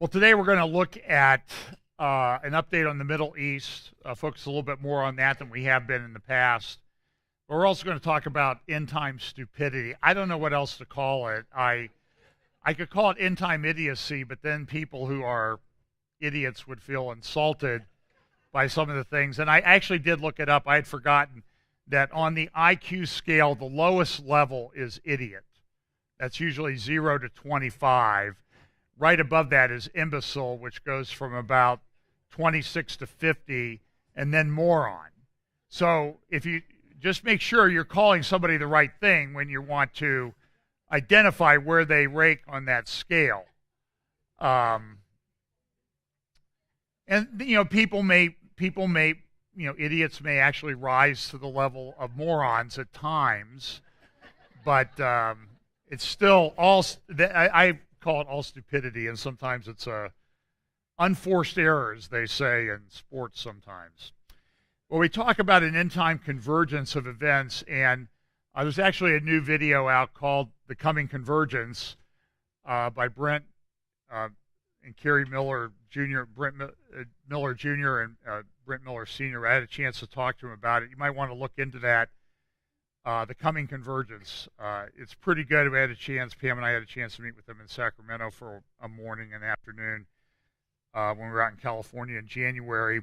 Well, today we're going to look at an update on the Middle East, focus a little bit more on that than we have been in the past. But we're also going to talk about end time stupidity. I don't know what else to call it. I could call it end time idiocy, but then people who are idiots would feel insulted by some of the things. And I actually did look it up. I had forgotten that on the IQ scale, the lowest level is idiot. That's usually 0 to 25. Right above that is imbecile, which goes from about 26 to 50, and then moron. So if you just make sure you're calling somebody the right thing when you want to identify where they rank on that scale. And idiots may actually rise to the level of morons at times, but it's still all. I call it all stupidity, and sometimes it's unforced errors, they say in sports sometimes. Well, we talk about an end-time convergence of events, and there's actually a new video out called The Coming Convergence by Brent and Kerry Miller Jr., Miller Jr. and Brent Miller Sr. I had a chance to talk to him about it. You might want to look into that. The Coming Convergence. It's pretty good. We had a chance, Pam and I had a chance to meet with them in Sacramento for a morning and afternoon when we were out in California in January.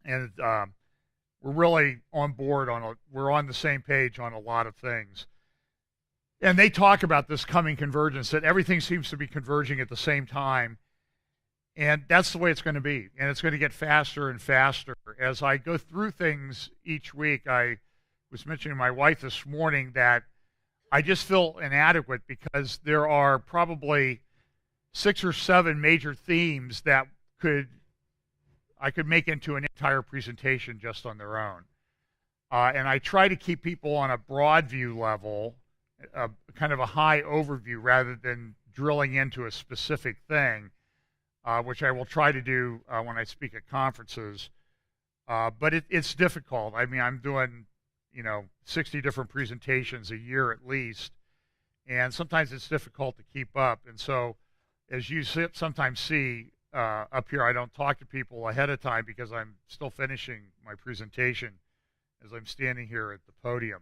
And we're really on board we're on the same page on a lot of things. And they talk about this coming convergence, that everything seems to be converging at the same time. And that's the way it's going to be. And it's going to get faster and faster. As I go through things each week, I was mentioning to my wife this morning that I just feel inadequate because there are probably 6 or 7 major themes that I could make into an entire presentation just on their own. And I try to keep people on a broad view level, kind of a high overview rather than drilling into a specific thing, which I will try to do when I speak at conferences. But it's difficult. I mean, I'm doing 60 different presentations a year at least. And sometimes it's difficult to keep up. And so as you sometimes see up here, I don't talk to people ahead of time because I'm still finishing my presentation as I'm standing here at the podium.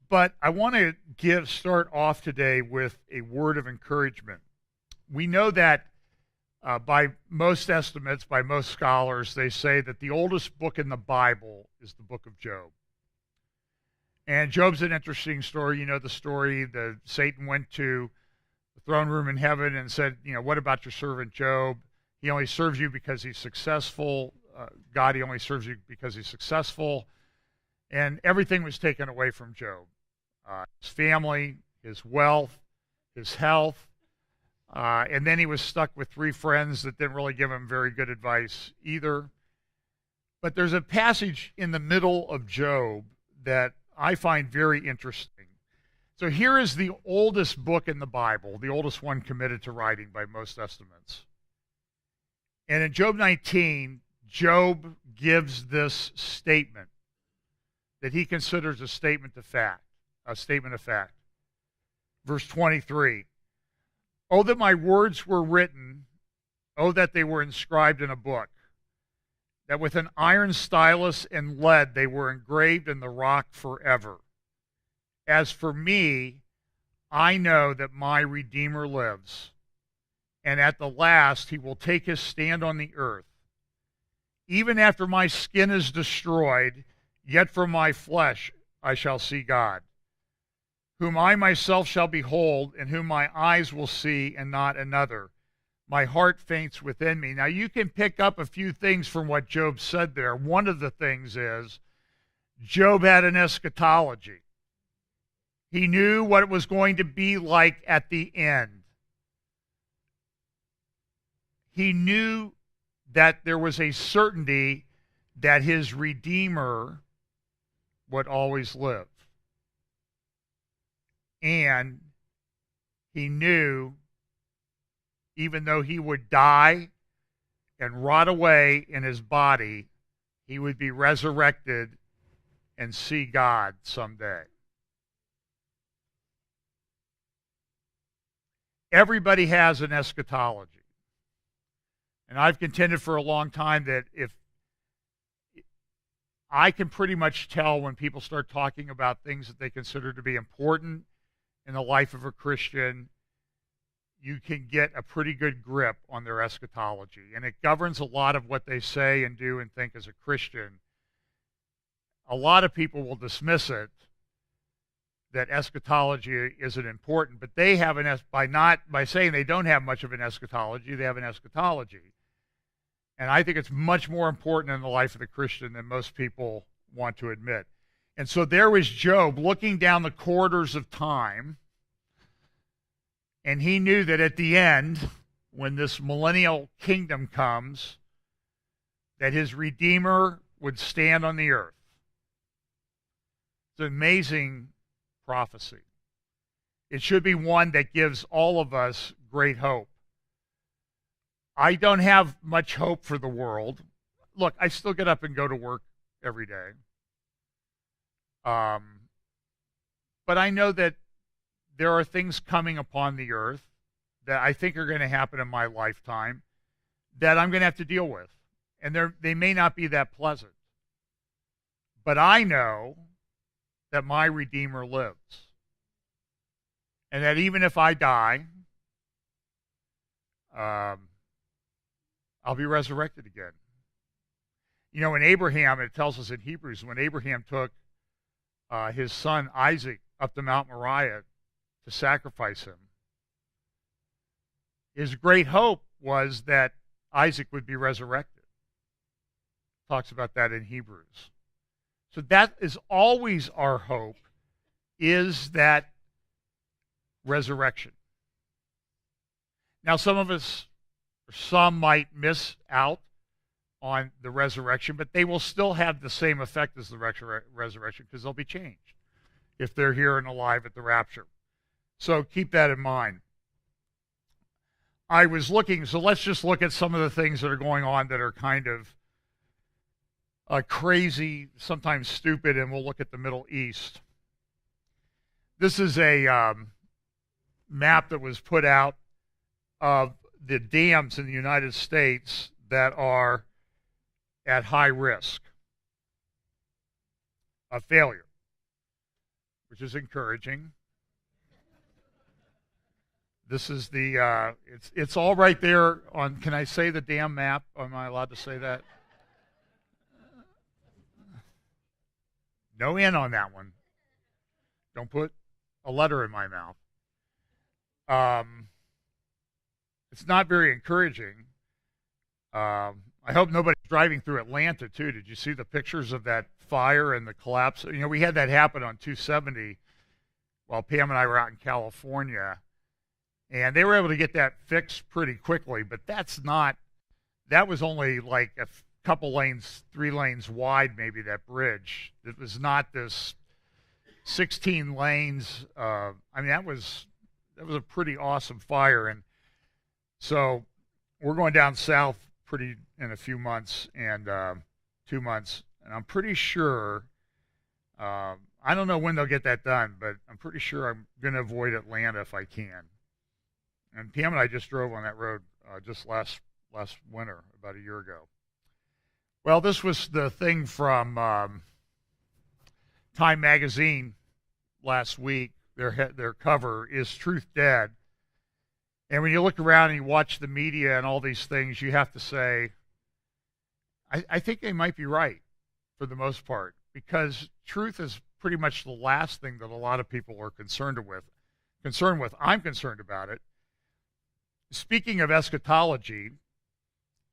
But I want to start off today with a word of encouragement. We know that by most estimates, by most scholars, they say that the oldest book in the Bible is the book of Job. And Job's an interesting story. You know the story. Satan went to the throne room in heaven and said, what about your servant Job? He only serves you because he's successful. God, he only serves you because he's successful. And everything was taken away from Job. His family, his wealth, his health. And then he was stuck with 3 friends that didn't really give him very good advice either. But there's a passage in the middle of Job that I find very interesting. So here is the oldest book in the Bible, the oldest one committed to writing by most estimates. And in Job 19, Job gives this statement that he considers a statement of fact. Verse 23. Oh, that my words were written, oh, that they were inscribed in a book, that with an iron stylus and lead they were engraved in the rock forever. As for me, I know that my Redeemer lives, and at the last he will take his stand on the earth. Even after my skin is destroyed, yet from my flesh I shall see God, whom I myself shall behold, and whom my eyes will see, and not another. My heart faints within me. Now, you can pick up a few things from what Job said there. One of the things is Job had an eschatology. He knew what it was going to be like at the end. He knew that there was a certainty that his Redeemer would always live. And he knew, even though he would die and rot away in his body, he would be resurrected and see God someday. everybody has an eschatology. And I've contended for a long time that if I can pretty much tell when people start talking about things that they consider to be important in the life of a Christian, you can get a pretty good grip on their eschatology. And it governs a lot of what they say and do and think as a Christian. A lot of people will dismiss it, that eschatology isn't important, but they have by saying they don't have much of an eschatology, they have an eschatology. And I think it's much more important in the life of the Christian than most people want to admit. And so there was Job looking down the corridors of time, and he knew that at the end, when this millennial kingdom comes, that his Redeemer would stand on the earth. It's an amazing prophecy. It should be one that gives all of us great hope. I don't have much hope for the world. Look, I still get up and go to work every day. But I know that there are things coming upon the earth that I think are going to happen in my lifetime that I'm going to have to deal with. And they may not be that pleasant. But I know that my Redeemer lives. And that even if I die, I'll be resurrected again. You know, when Abraham, it tells us in Hebrews, when Abraham took his son Isaac up to Mount Moriah to sacrifice him, his great hope was that Isaac would be resurrected. Talks about that in Hebrews. So that is always our hope, is that resurrection. Now, some might miss out on the resurrection, but they will still have the same effect as the resurrection because they'll be changed if they're here and alive at the rapture. So keep that in mind. I was looking, so let's just look at some of the things that are going on that are kind of crazy, sometimes stupid, and we'll look at the Middle East. This is a map that was put out of the dams in the United States that are at high risk of failure, which is encouraging. This is the, it's all right there on, can I say the dam map? Am I allowed to say that? No in on that one. Don't put a letter in my mouth. It's not very encouraging. I hope nobody's driving through Atlanta, too. Did you see the pictures of that fire and the collapse? You know, we had that happen on 270 while Pam and I were out in California. And they were able to get that fixed pretty quickly, but that was only like a couple lanes, 3 lanes wide, maybe, that bridge. It was not this 16 lanes. I mean, that was a pretty awesome fire. And so we're going down south in a few months, and 2 months, and I'm pretty sure, I don't know when they'll get that done, but I'm pretty sure I'm going to avoid Atlanta if I can. And Pam and I just drove on that road just last winter, about a year ago. Well, this was the thing from Time Magazine last week. Their cover is Truth Dead. And when you look around and you watch the media and all these things, you have to say, I think they might be right for the most part, because truth is pretty much the last thing that a lot of people are concerned with. I'm concerned about it. Speaking of eschatology,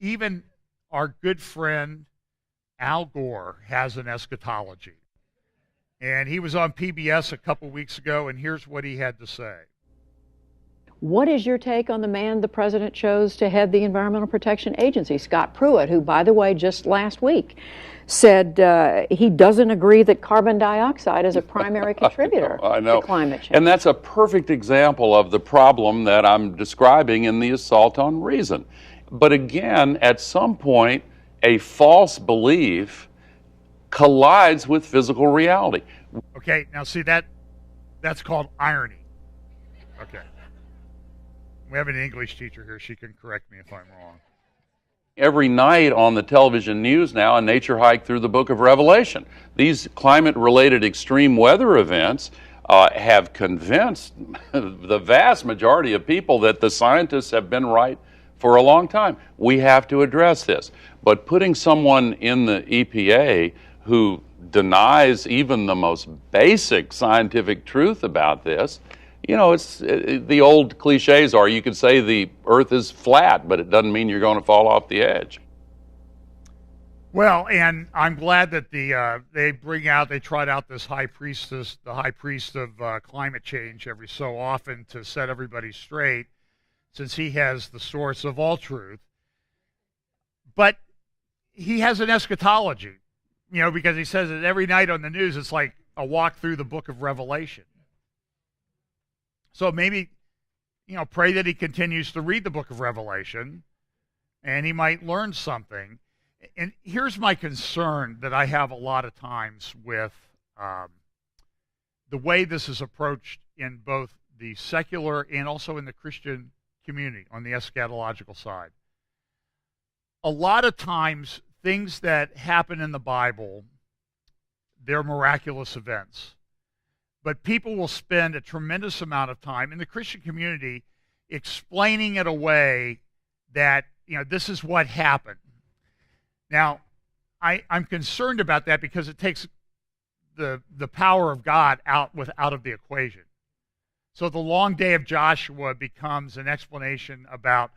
even our good friend Al Gore has an eschatology. And he was on PBS a couple weeks ago, and here's what he had to say. What is your take on the man the president chose to head the Environmental Protection Agency, Scott Pruitt, who, by the way, just last week said he doesn't agree that carbon dioxide is a primary contributor to climate change? And that's a perfect example of the problem that I'm describing in the assault on reason. But again, at some point, a false belief collides with physical reality. Okay, now see that's called irony. Okay. We have an English teacher here. She can correct me if I'm wrong. Every night on the television news now, a nature hike through the book of Revelation. These climate-related extreme weather events have convinced the vast majority of people that the scientists have been right for a long time. We have to address this. But putting someone in the EPA who denies even the most basic scientific truth about this, you know, the old cliches are, you could say the earth is flat, but it doesn't mean you're going to fall off the edge. Well, and I'm glad that they trot out this high priestess, the high priest of climate change every so often to set everybody straight, since he has the source of all truth. But he has an eschatology, you know, because he says it every night on the news. It's like a walk through the book of Revelation. So maybe, you know, pray that he continues to read the book of Revelation and he might learn something. And here's my concern that I have a lot of times with the way this is approached in both the secular and also in the Christian community on the eschatological side. A lot of times, things that happen in the Bible, they're miraculous events. But people will spend a tremendous amount of time in the Christian community explaining it away that, you know, this is what happened. Now, I'm concerned about that because it takes the power of God out of the equation. So the long day of Joshua becomes an explanation about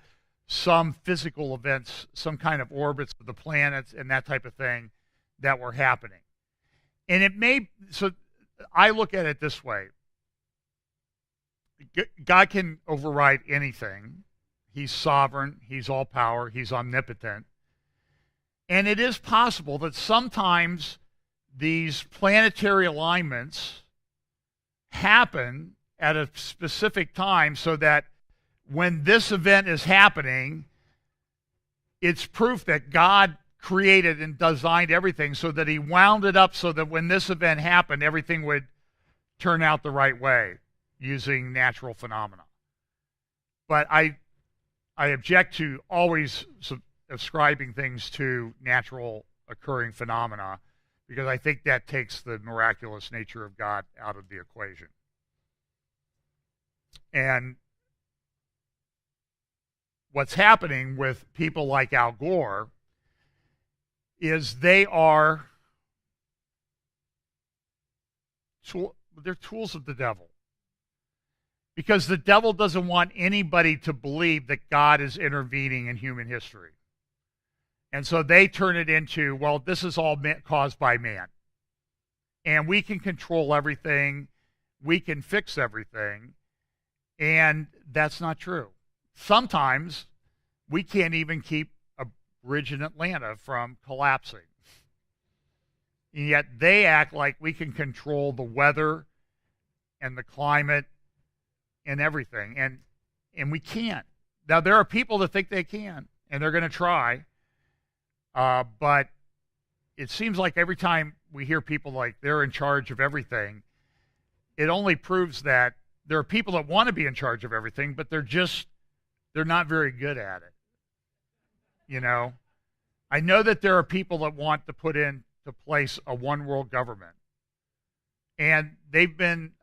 some physical events, some kind of orbits of the planets and that type of thing that were happening. And it may, so I look at it this way. God can override anything. He's sovereign. He's all power. He's omnipotent. And it is possible that sometimes these planetary alignments happen at a specific time so that when this event is happening, it's proof that God created and designed everything so that he wound it up so that when this event happened, everything would turn out the right way using natural phenomena. But I object to always ascribing things to natural occurring phenomena because I think that takes the miraculous nature of God out of the equation. And what's happening with people like Al Gore is they're tools of the devil. Because the devil doesn't want anybody to believe that God is intervening in human history. And so they turn it into, well, this is all caused by man. And we can control everything. We can fix everything. And that's not true. Sometimes we can't even keep a bridge in Atlanta from collapsing. And yet they act like we can control the weather and the climate and everything. And we can't. Now, there are people that think they can, and they're going to try. But it seems like every time we hear people like they're in charge of everything, it only proves that there are people that want to be in charge of everything, but they're not very good at it. You know, I know that there are people that want to put into place a one world government. And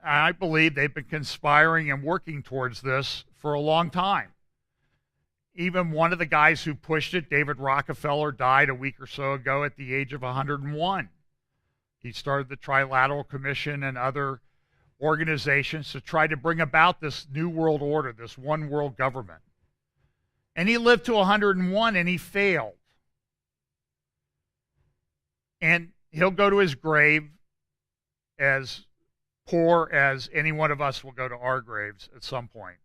I believe they've been conspiring and working towards this for a long time. Even one of the guys who pushed it, David Rockefeller, died a week or so ago at the age of 101. He started the Trilateral Commission and other organizations to try to bring about this new world order, this one world government. And he lived to 101 and he failed. And he'll go to his grave as poor as any one of us will go to our graves at some point.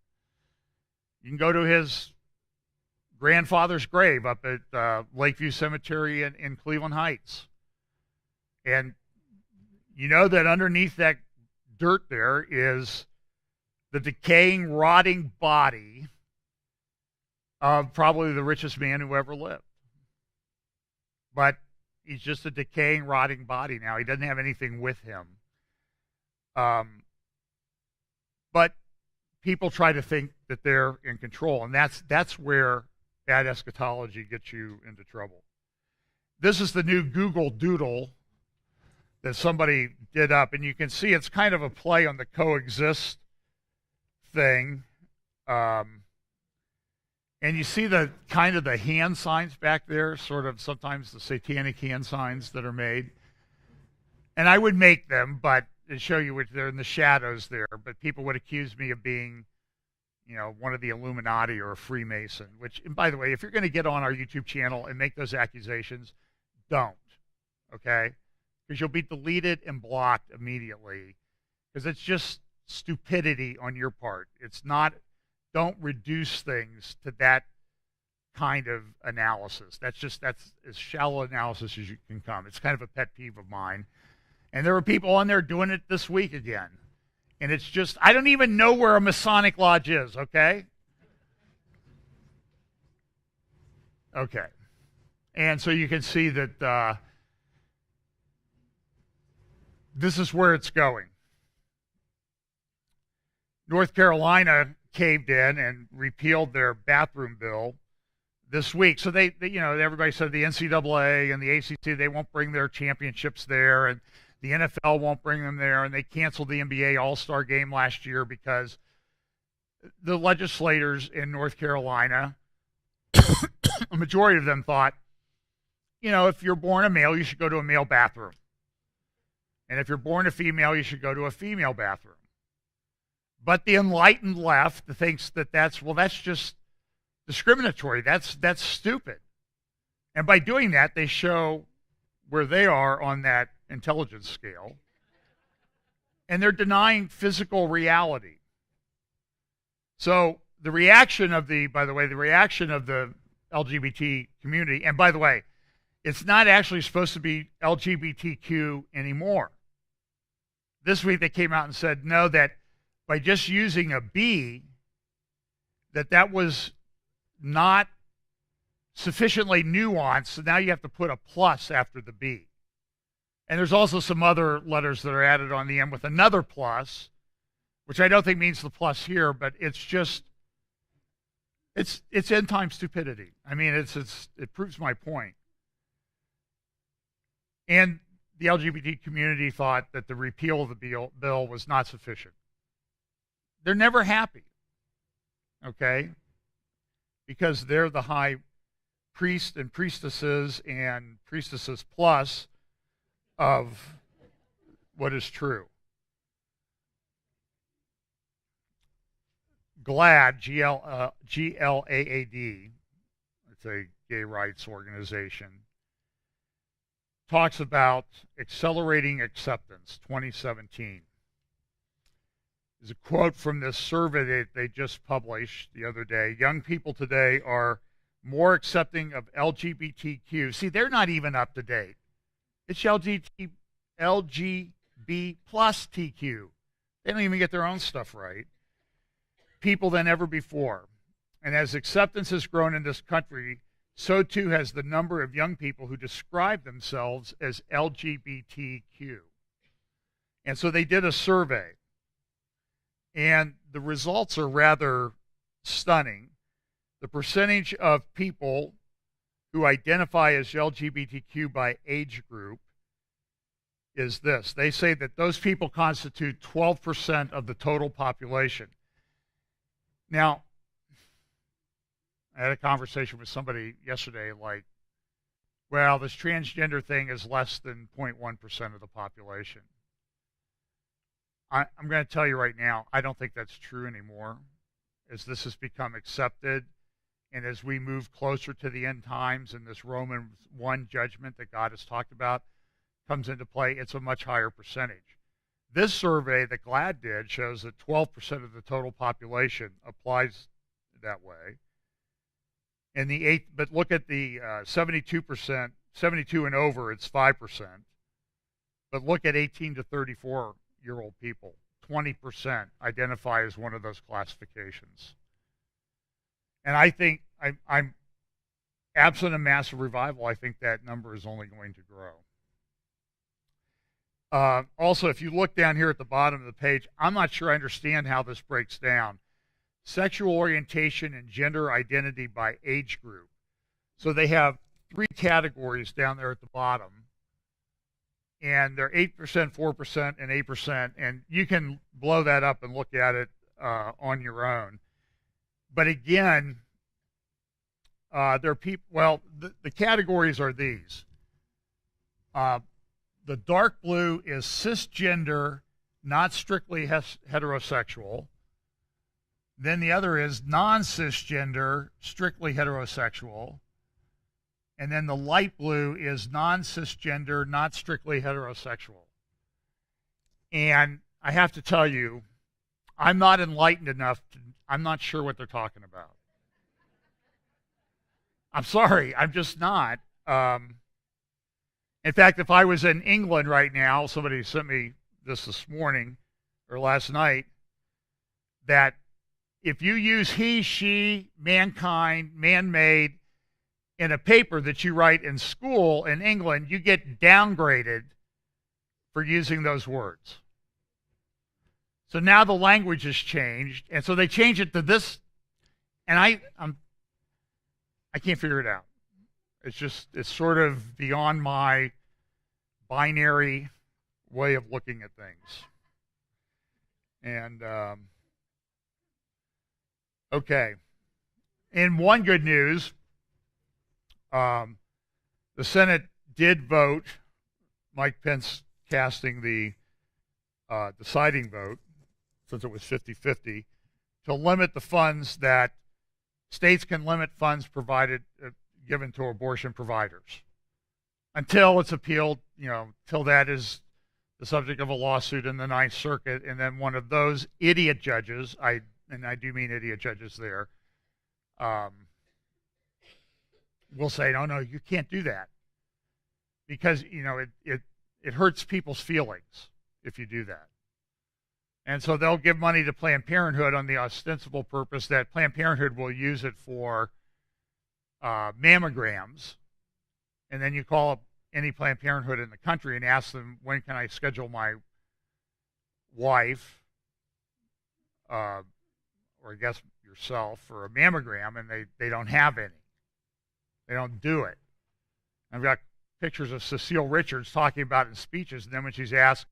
You can go to his grandfather's grave up at Lakeview Cemetery in Cleveland Heights. And you know that underneath that dirt there is the decaying, rotting body of probably the richest man who ever lived. But he's just a decaying, rotting body now. He doesn't have anything with him. But people try to think that they're in control, and that's where bad eschatology gets you into trouble. This is the new Google Doodle that somebody did up, and you can see it's kind of a play on the coexist thing. And you see the kind of the hand signs back there, sort of sometimes the satanic hand signs that are made. And I would make them, but to show you what they're in the shadows there. But people would accuse me of being, one of the Illuminati or a Freemason. Which, and by the way, if you're going to get on our YouTube channel and make those accusations, don't. Okay? Because you'll be deleted and blocked immediately. Because it's just stupidity on your part. It's not. Don't reduce things to that kind of analysis. That's as shallow analysis as you can come. It's kind of a pet peeve of mine. And there were people on there doing it this week again. And it's just, I don't even know where a Masonic lodge is, okay? Okay. And so you can see that this is where it's going. North Carolina caved in and repealed their bathroom bill this week. So they everybody said the NCAA and the ACC, they won't bring their championships there, and the NFL won't bring them there, and they canceled the NBA All-Star game last year because the legislators in North Carolina, a majority of them thought, if you're born a male, you should go to a male bathroom. And if you're born a female, you should go to a female bathroom. But the enlightened left thinks that that's just discriminatory. That's stupid. And by doing that, they show where they are on that intelligence scale. And they're denying physical reality. So the reaction of the LGBT community, and by the way, it's not actually supposed to be LGBTQ anymore. This week they came out and said, no, that by just using a B, that was not sufficiently nuanced, so now you have to put a plus after the B. And there's also some other letters that are added on the end with another plus, which I don't think means the plus here, but it's end time stupidity. I mean, it proves my point. And the LGBT community thought that the repeal of the bill was not sufficient. They're never happy, okay? Because they're the high priest and priestesses and priestesses plus of what is true. GLAAD, G-L-A-A-D, it's a gay rights organization, talks about accelerating acceptance 2017. There's a quote from this survey that they just published the other day. Young people today are more accepting of LGBTQ. See, they're not even up to date. It's LGB plus TQ. They don't even get their own stuff right. People than ever before. And as acceptance has grown in this country, so too has the number of young people who describe themselves as LGBTQ. And so they did a survey. And the results are rather stunning. The percentage of people who identify as LGBTQ by age group is this. They say that those people constitute 12% of the total population. Now, I had a conversation with somebody yesterday like, well, this transgender thing is less than 0.1% of the population. I'm going to tell you right now, I don't think that's true anymore. As this has become accepted, and as we move closer to the end times and this Romans 1 judgment that God has talked about comes into play, it's a much higher percentage. This survey that GLAAD did shows that 12% of the total population applies that way. And but look at the 72%, 72 and over, it's 5%. But look at 18 to 34-year-old people, 20% identify as one of those classifications. And I think I'm absent a massive revival, I think that number is only going to grow. Also, if you look down here at the bottom of the page, I'm not sure I understand how this breaks down. sexual orientation and gender identity by age group. So they have 3 categories down there at the bottom. And they're 8%, 4%, and 8%. And you can blow that up and look at it on your own. But again, there are people, well, the categories are these. The dark blue is cisgender, not strictly heterosexual. Then the other is non-cisgender, strictly heterosexual. And then the light blue is non-cisgender, not strictly heterosexual. And I have to tell you, I'm not enlightened enough. I'm not sure what they're talking about. I'm sorry, I'm just not. In fact, if I was in England right now, somebody sent me this morning or last night, that if you use he, she, mankind, man-made in a paper that you write in school in England, you get downgraded for using those words. So now the language has changed, and so they change it to this, and I can't figure it out. It's sort of beyond my binary way of looking at things. And okay. And one good news, the Senate did vote, Mike Pence casting the deciding vote, since it was 50-50, to limit the funds that states can limit funds provided given to abortion providers until it's appealed, till that is the subject of a lawsuit in the Ninth Circuit, and then one of those idiot judges, I do mean idiot judges there, will say, no, you can't do that, because it hurts people's feelings if you do that. And so they'll give money to Planned Parenthood on the ostensible purpose that Planned Parenthood will use it for mammograms. And then you call up any Planned Parenthood in the country and ask them, when can I schedule my wife, or I guess yourself, for a mammogram, and they don't have any. They don't do it. I've got pictures of Cecile Richards talking about it in speeches, and then when she's asked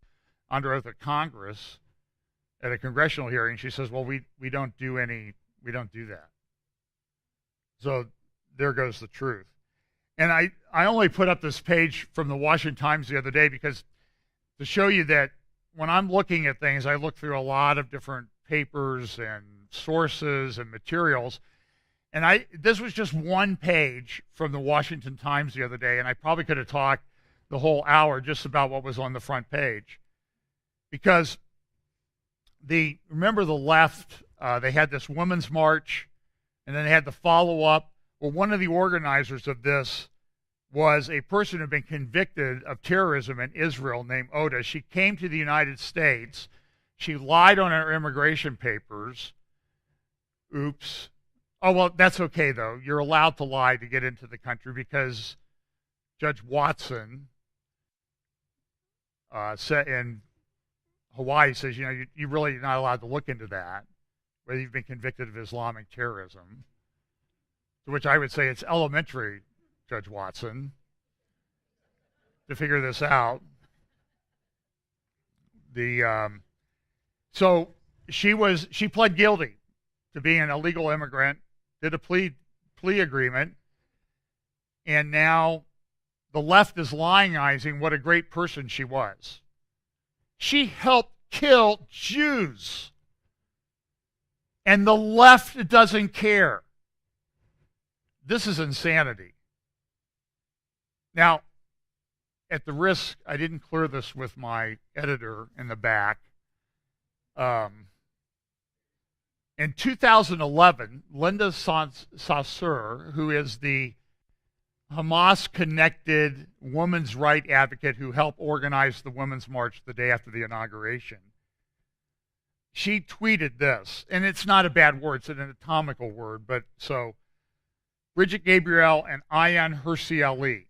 under oath at Congress, at a congressional hearing, she says, well, we don't do that. So there goes the truth. And I only put up this page from the Washington Times the other day because to show you that when I'm looking at things, I look through a lot of different papers and sources and materials. And this was just one page from the Washington Times the other day, and I probably could have talked the whole hour just about what was on the front page. Because remember the left, they had this women's march, and then they had the follow-up. Well, one of the organizers of this was a person who had been convicted of terrorism in Israel named Oda. She came to the United States. She lied on her immigration papers. Oops. Oh, well, that's okay, though. You're allowed to lie to get into the country because Judge Watson said in Hawaii says, you really are not allowed to look into that, whether you've been convicted of Islamic terrorism. To which I would say it's elementary, Judge Watson, to figure this out. So she pled guilty to being an illegal immigrant, did a plea agreement, and now the left is lionizing what a great person she was. She helped kill Jews, and the left doesn't care. This is insanity. Now, at the risk, I didn't clear this with my editor in the back. In 2011, Linda Saussure, who is the Hamas-connected women's rights advocate who helped organize the Women's March the day after the inauguration, she tweeted this, and it's not a bad word, it's an anatomical word, but so, Bridget Gabriel and Ayan Hirsi Ali.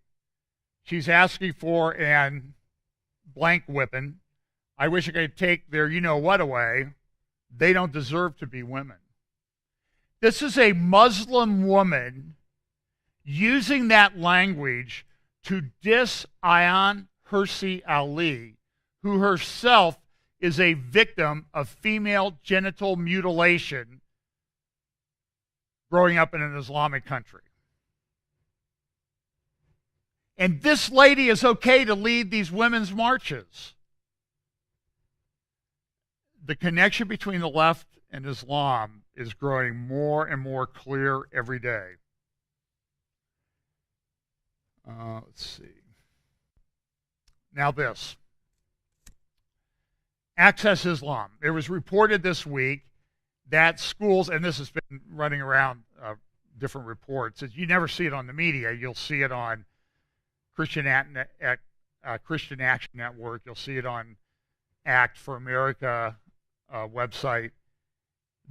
She's asking for an blank whipping. I wish I could take their you-know-what away. They don't deserve to be women. This is a Muslim woman using that language to diss Ayaan Hirsi Ali, who herself is a victim of female genital mutilation growing up in an Islamic country. And this lady is okay to lead these women's marches. The connection between the left and Islam is growing more and more clear every day. Let's see. Now this. Access Islam. It was reported this week that schools, and this has been running around different reports, you never see it on the media. You'll see it on Christian Action Network. You'll see it on Act for America website.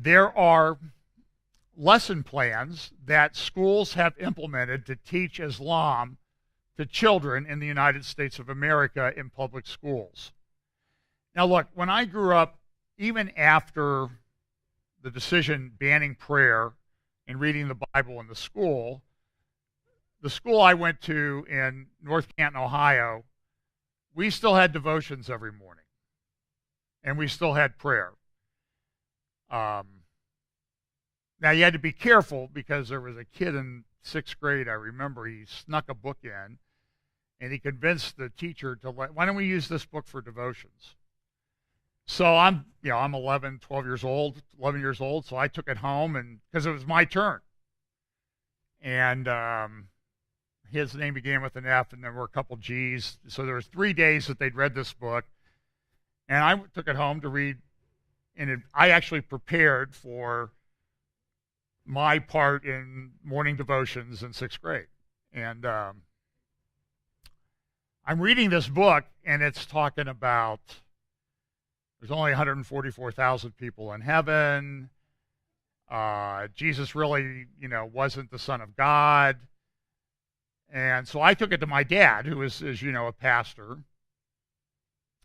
There are lesson plans that schools have implemented to teach Islam to children in the United States of America in public schools. Now look, when I grew up, even after the decision banning prayer and reading the Bible in the school I went to in North Canton, Ohio, we still had devotions every morning. And we still had prayer. Now you had to be careful because there was a kid in 6th grade, I remember, he snuck a book in and he convinced the teacher to why don't we use this book for devotions? So I'm 11 years old, so I took it home and because it was my turn. And his name began with an F and there were a couple G's. So there was 3 days that they'd read this book. And I took it home to read, and I actually prepared for my part in morning devotions in 6th grade. And I'm reading this book, and it's talking about there's only 144,000 people in heaven. Jesus really, wasn't the Son of God. And so I took it to my dad, who is, as you know, a pastor.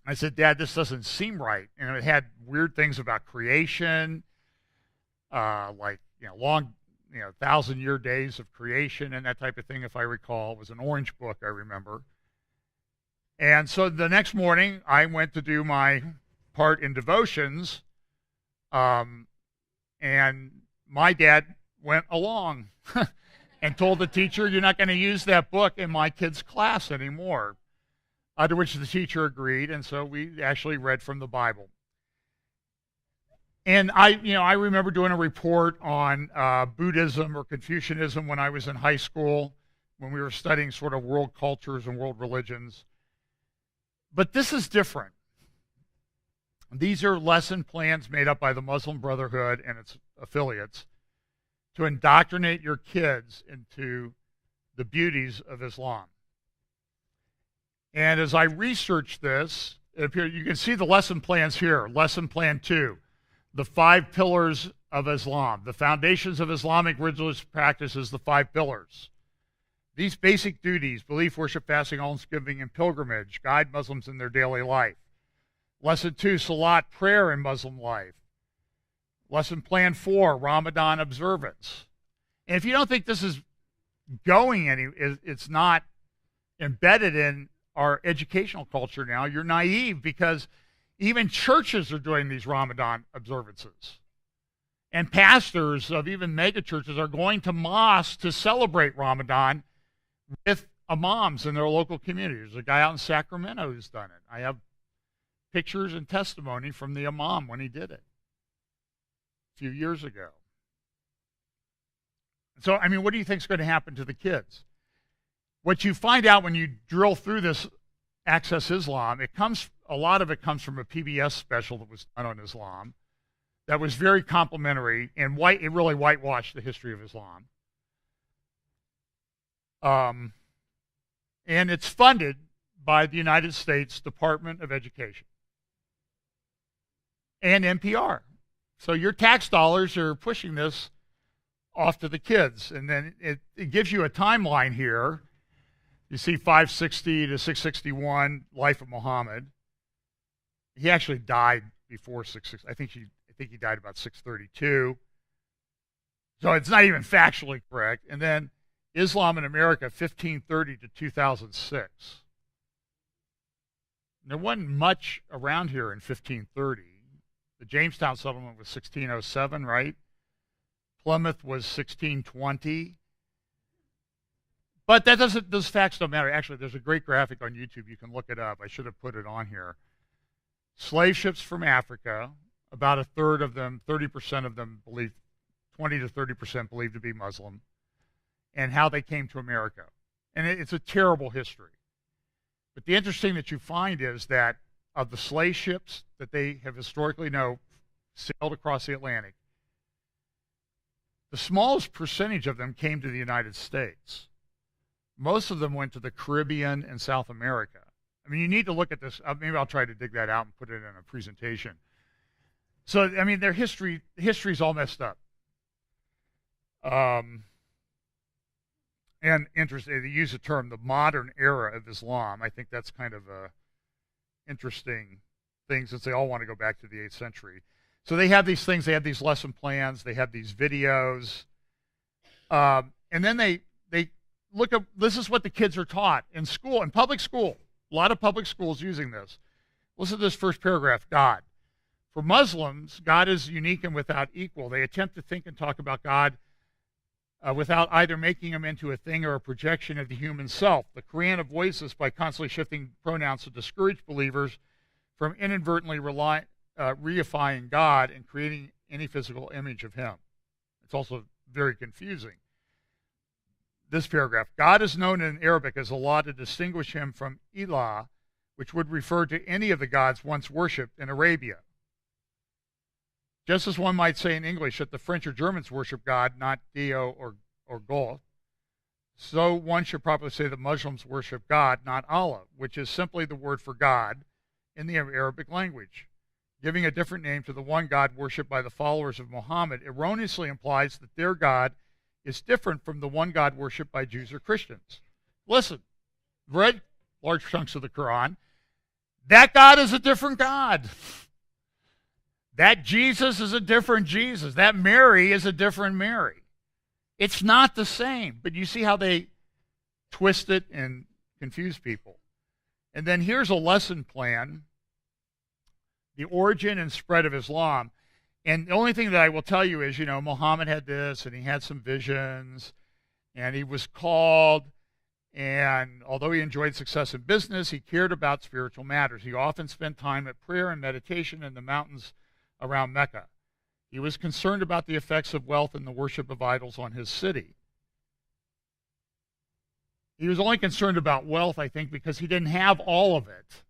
I said, Dad, this doesn't seem right. And it had weird things about creation, long, 1,000-year days of creation and that type of thing, if I recall. It was an orange book, I remember. And so the next morning, I went to do my part in devotions, and my dad went along and told the teacher, you're not going to use that book in my kid's class anymore. To which the teacher agreed, and so we actually read from the Bible. And I remember doing a report on Buddhism or Confucianism when I was in high school, when we were studying sort of world cultures and world religions. But this is different. These are lesson plans made up by the Muslim Brotherhood and its affiliates to indoctrinate your kids into the beauties of Islam. And as I researched this, you can see the lesson plans here. Lesson plan 2, the 5 pillars of Islam. The foundations of Islamic religious practice is the 5 pillars. These basic duties, belief, worship, fasting, almsgiving, and pilgrimage, guide Muslims in their daily life. Lesson 2, Salat, prayer in Muslim life. Lesson plan 4, Ramadan observance. And if you don't think this is it's not embedded in our educational culture now, you're naive, because even churches are doing these Ramadan observances. And pastors of even mega churches are going to mosques to celebrate Ramadan with imams in their local community. There's a guy out in Sacramento who's done it. I have pictures and testimony from the imam when he did it a few years ago. So, what do you think is going to happen to the kids? What you find out when you drill through this Access Islam, a lot of it comes from a PBS special that was done on Islam that was very complimentary and it really whitewashed the history of Islam. And it's funded by the United States Department of Education and NPR. So your tax dollars are pushing this off to the kids. And then it gives you a timeline here. You see 560 to 661, life of Muhammad. He actually died before 660. I think he died about 632. So it's not even factually correct. And then Islam in America, 1530 to 2006. There wasn't much around here in 1530. The Jamestown settlement was 1607, right? Plymouth was 1620. But that doesn't, those facts don't matter. Actually, there's a great graphic on YouTube. You can look it up. I should have put it on here. Slave ships from Africa, about a third of them, 30% of them believe, 20 to 30% believed to be Muslim, and how they came to America. And it's a terrible history. But the interesting that you find is that of the slave ships that they have historically known sailed across the Atlantic, the smallest percentage of them came to the United States. Most of them went to the Caribbean and South America. I mean, you need to look at this. Maybe I'll try to dig that out and put it in a presentation. So, I mean, their history's all messed up. And interesting, they use the term the modern era of Islam. I think that's kind of a interesting thing since they all want to go back to the 8th century. So they have these things, they have these lesson plans, they have these videos. And then they look at, this is what the kids are taught in school, in public school. A lot of public schools using this. Listen to this first paragraph, God. For Muslims, God is unique and without equal. They attempt to think and talk about God without either making him into a thing or a projection of the human self. The Quran avoids this by constantly shifting pronouns to discourage believers from inadvertently reifying God and creating any physical image of him. It's also very confusing. This paragraph, God is known in Arabic as Allah to distinguish him from Ilah, which would refer to any of the gods once worshipped in Arabia. Just as one might say in English that the French or Germans worship God, not Dio or Gol, so one should probably say that Muslims worship God, not Allah, which is simply the word for God in the Arabic language. Giving a different name to the one God worshipped by the followers of Muhammad erroneously implies that their God is different from the one God worshipped by Jews or Christians. Listen, read large chunks of the Quran. That God is a different God. That Jesus is a different Jesus. That Mary is a different Mary. It's not the same, but you see how they twist it and confuse people. And then here's a lesson plan, the origin and spread of Islam. And the only thing that I will tell you is, Muhammad had this, and he had some visions, and he was called, and although he enjoyed success in business, he cared about spiritual matters. He often spent time at prayer and meditation in the mountains around Mecca. He was concerned about the effects of wealth and the worship of idols on his city. He was only concerned about wealth, I think, because he didn't have all of it.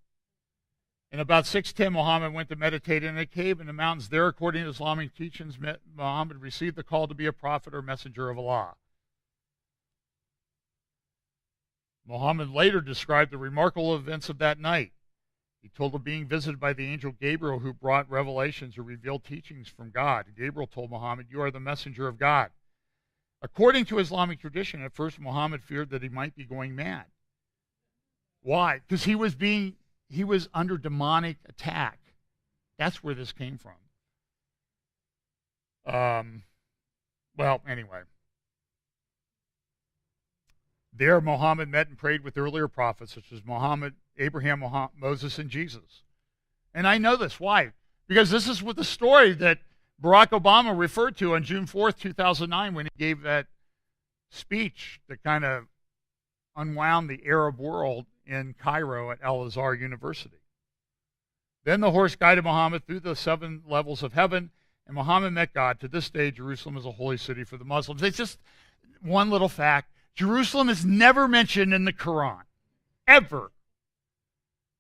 In about 610, Muhammad went to meditate in a cave in the mountains. There, according to Islamic teachings, Muhammad received the call to be a prophet or messenger of Allah. Muhammad later described the remarkable events of that night. He told of being visited by the angel Gabriel, who brought revelations or revealed teachings from God. Gabriel told Muhammad, "You are the messenger of God." According to Islamic tradition, at first Muhammad feared that he might be going mad. Why? Because he was under demonic attack. That's where this came from. Well, anyway. There, Muhammad met and prayed with earlier prophets, such as Muhammad, Abraham, Moses, and Jesus. And I know this. Why? Because this is what the story that Barack Obama referred to on June 4th, 2009, when he gave that speech that kind of unwound the Arab world in Cairo at Al-Azhar University. Then the horse guided Muhammad through the 7 levels of heaven, and Muhammad met God. To this day, Jerusalem is a holy city for the Muslims. It's just one little fact. Jerusalem is never mentioned in the Quran, ever.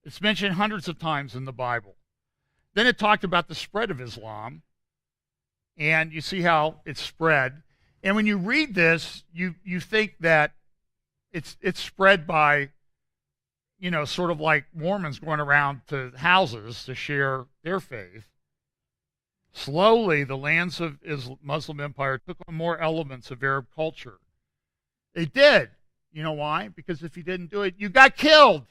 It's mentioned hundreds of times in the Bible. Then it talked about the spread of Islam, and you see how it's spread. And when you read this, you think that it's spread by, sort of like Mormons going around to houses to share their faith. Slowly, the lands of Muslim empire took on more elements of Arab culture. They did. You know why? Because if you didn't do it, you got killed.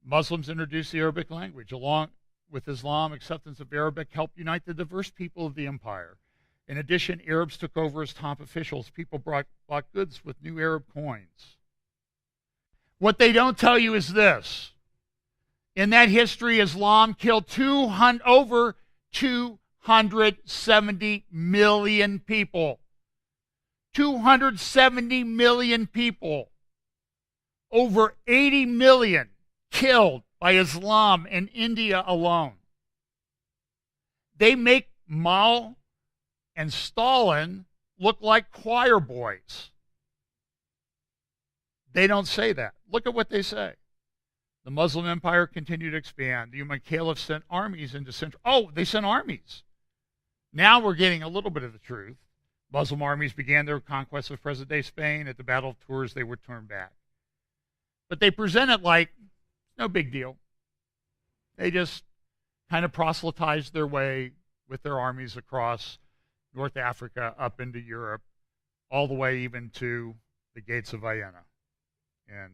Muslims introduced the Arabic language. Along with Islam, acceptance of Arabic helped unite the diverse people of the empire. In addition, Arabs took over as top officials. People bought goods with new Arab coins. What they don't tell you is this. In that history, Islam killed over 270 million people. 270 million people. Over 80 million killed by Islam in India alone. They make Mao and Stalin look like choir boys. They don't say that. Look at what they say. The Muslim Empire continued to expand. The Umayyad Caliph sent armies into Central. Oh, they sent armies. Now we're getting a little bit of the truth. Muslim armies began their conquest of present-day Spain. At the Battle of Tours, they were turned back. But they present it like no big deal. They just kind of proselytized their way with their armies across North Africa, up into Europe, all the way even to the gates of Vienna in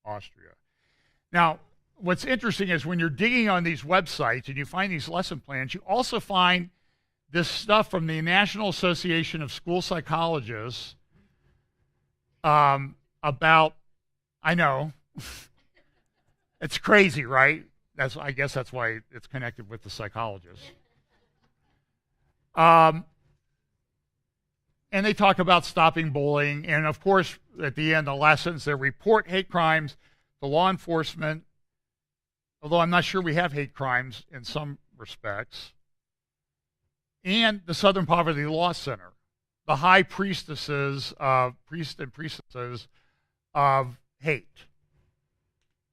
Austria. Now, what's interesting is when you're digging on these websites and you find these lesson plans, you also find this stuff from the National Association of School Psychologists about, I know, it's crazy, right? I guess that's why it's connected with the psychologists. And they talk about stopping bullying. And of course, at the end, the last sentence, they report hate crimes to law enforcement, although I'm not sure we have hate crimes in some respects. And the Southern Poverty Law Center, the high priests and priestesses of hate.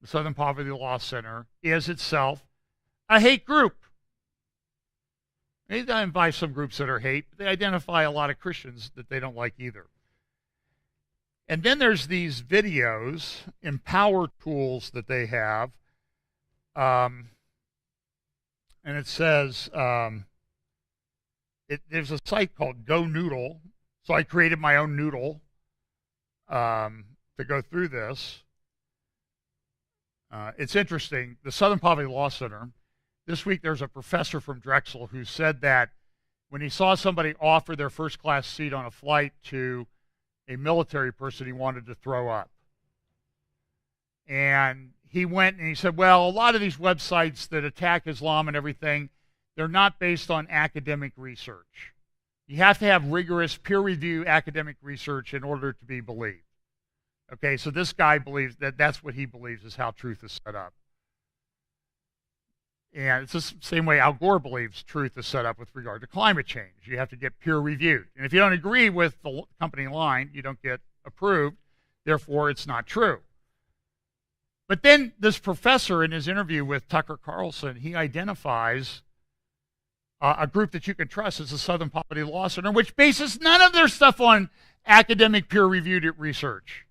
The Southern Poverty Law Center is itself a hate group. They identify some groups that are hate, but they identify a lot of Christians that they don't like either. And then there's these videos, empower tools that they have. And it says, there's a site called Go Noodle. So I created my own noodle to go through this. It's interesting. The Southern Poverty Law Center, this week there's a professor from Drexel who said that when he saw somebody offer their first class seat on a flight to a military person, he wanted to throw up. And he went and he said, well, a lot of these websites that attack Islam and everything, they're not based on academic research. You have to have rigorous peer-reviewed academic research in order to be believed. Okay, so this guy believes that that's what he believes is how truth is set up. And it's the same way Al Gore believes truth is set up with regard to climate change. You have to get peer-reviewed. And if you don't agree with the company line, you don't get approved. Therefore, it's not true. But then this professor, in his interview with Tucker Carlson, he identifies a group that you can trust as the Southern Poverty Law Center, which bases none of their stuff on academic peer-reviewed research.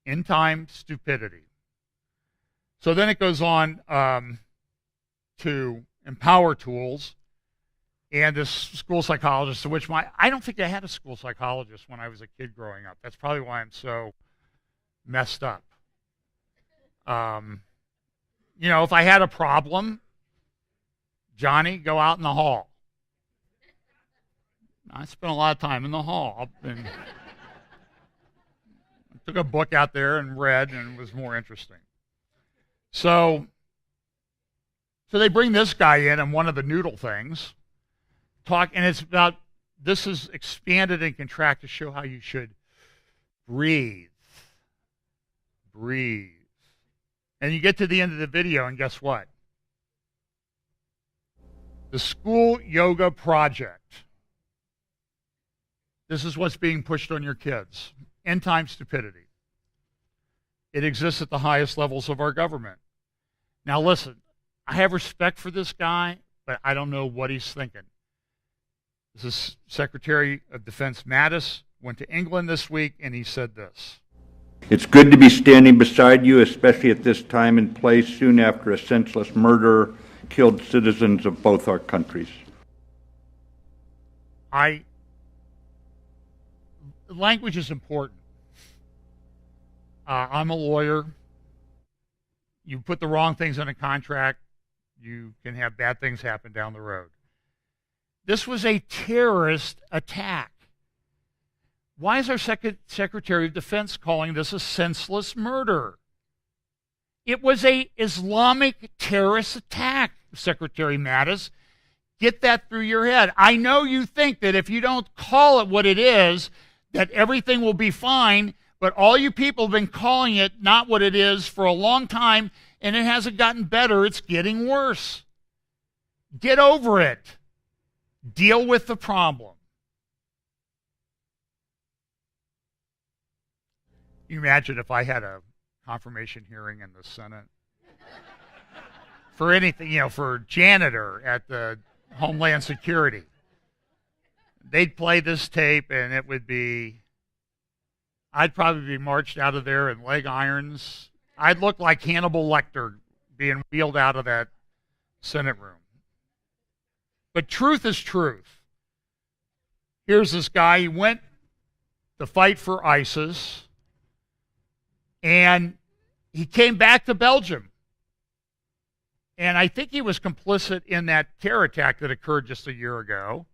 End time stupidity. So then it goes on to empower tools and this school psychologist, to which I don't think I had a school psychologist when I was a kid growing up. That's probably why I'm so messed up. You know, if I had a problem, Johnny, go out in the hall. I spent a lot of time in the hall. And took a book out there and read, and it was more interesting. So they bring this guy in and one of the noodle things, and it's about, this is expanded and contract to show how you should breathe. Breathe. And you get to the end of the video, and guess what? The School Yoga Project. This is what's being pushed on your kids. End time stupidity. It exists at the highest levels of our government. Now listen, I have respect for this guy, but I don't know what he's thinking. This is Secretary of Defense Mattis, went to England this week, and he said this. It's good to be standing beside you, especially at this time and place soon after a senseless murder killed citizens of both our countries. Language is important. I'm a lawyer. You put the wrong things in a contract, you can have bad things happen down the road. This was a terrorist attack. Why is our Secretary of Defense calling this a senseless murder? It was an Islamic terrorist attack, Secretary Mattis. Get that through your head. I know you think that if you don't call it what it is, that everything will be fine, but all you people have been calling it not what it is for a long time, and it hasn't gotten better. It's getting worse. Get over it. Deal with the problem. You imagine if I had a confirmation hearing in the Senate for anything, for janitor at the Homeland Security. They'd play this tape and it would be, I'd probably be marched out of there in leg irons. I'd look like Hannibal Lecter being wheeled out of that Senate room. But truth is truth. Here's this guy, he went to fight for ISIS, and he came back to Belgium. And I think he was complicit in that terror attack that occurred just a year ago.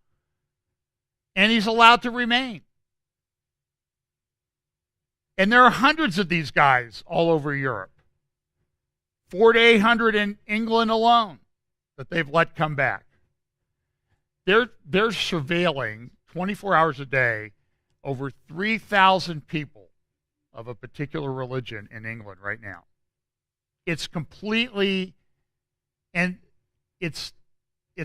And he's allowed to remain. And there are hundreds of these guys all over Europe. 400 to 800 in England alone that they've let come back. They're surveilling 24 hours a day over 3,000 people of a particular religion in England right now. It's completely, and it's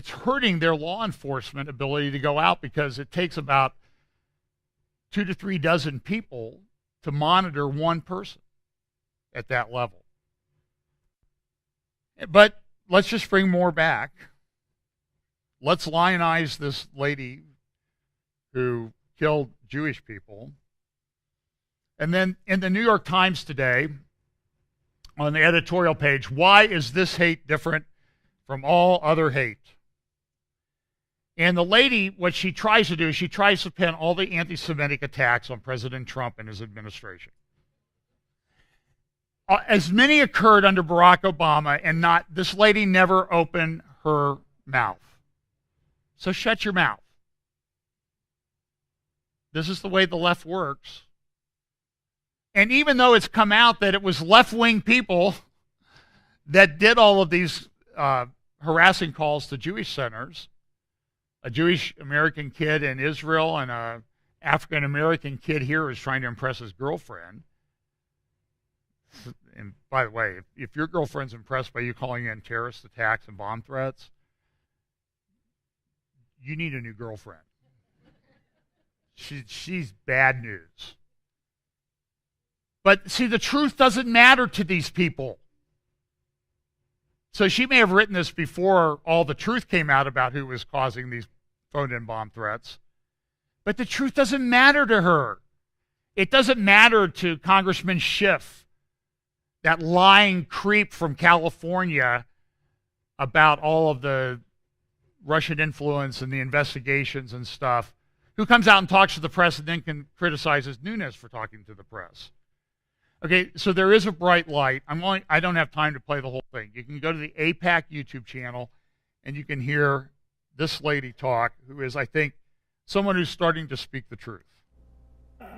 hurting their law enforcement ability to go out because it takes about 2 to 3 dozen people to monitor one person at that level. But let's just bring more back. Let's lionize this lady who killed Jewish people. And then in the New York Times today, on the editorial page, why is this hate different from all other hate? And the lady, what she tries to do is she tries to pin all the anti-Semitic attacks on President Trump and his administration. As many occurred under Barack Obama, and this lady never opened her mouth. So shut your mouth. This is the way the left works. And even though it's come out that it was left-wing people that did all of these harassing calls to Jewish centers, a Jewish American kid in Israel and an African American kid here is trying to impress his girlfriend. And by the way, if your girlfriend's impressed by you calling in terrorist attacks and bomb threats, you need a new girlfriend. She's bad news. But see, the truth doesn't matter to these people. So she may have written this before all the truth came out about who was causing these phoned-in bomb threats. But the truth doesn't matter to her. It doesn't matter to Congressman Schiff, that lying creep from California, about all of the Russian influence and the investigations and stuff, who comes out and talks to the press and then can criticize Nunes for talking to the press. Okay, so there is a bright light. I don't have time to play the whole thing. You can go to the APAC YouTube channel and you can hear this lady talk, who is, I think, someone who's starting to speak the truth.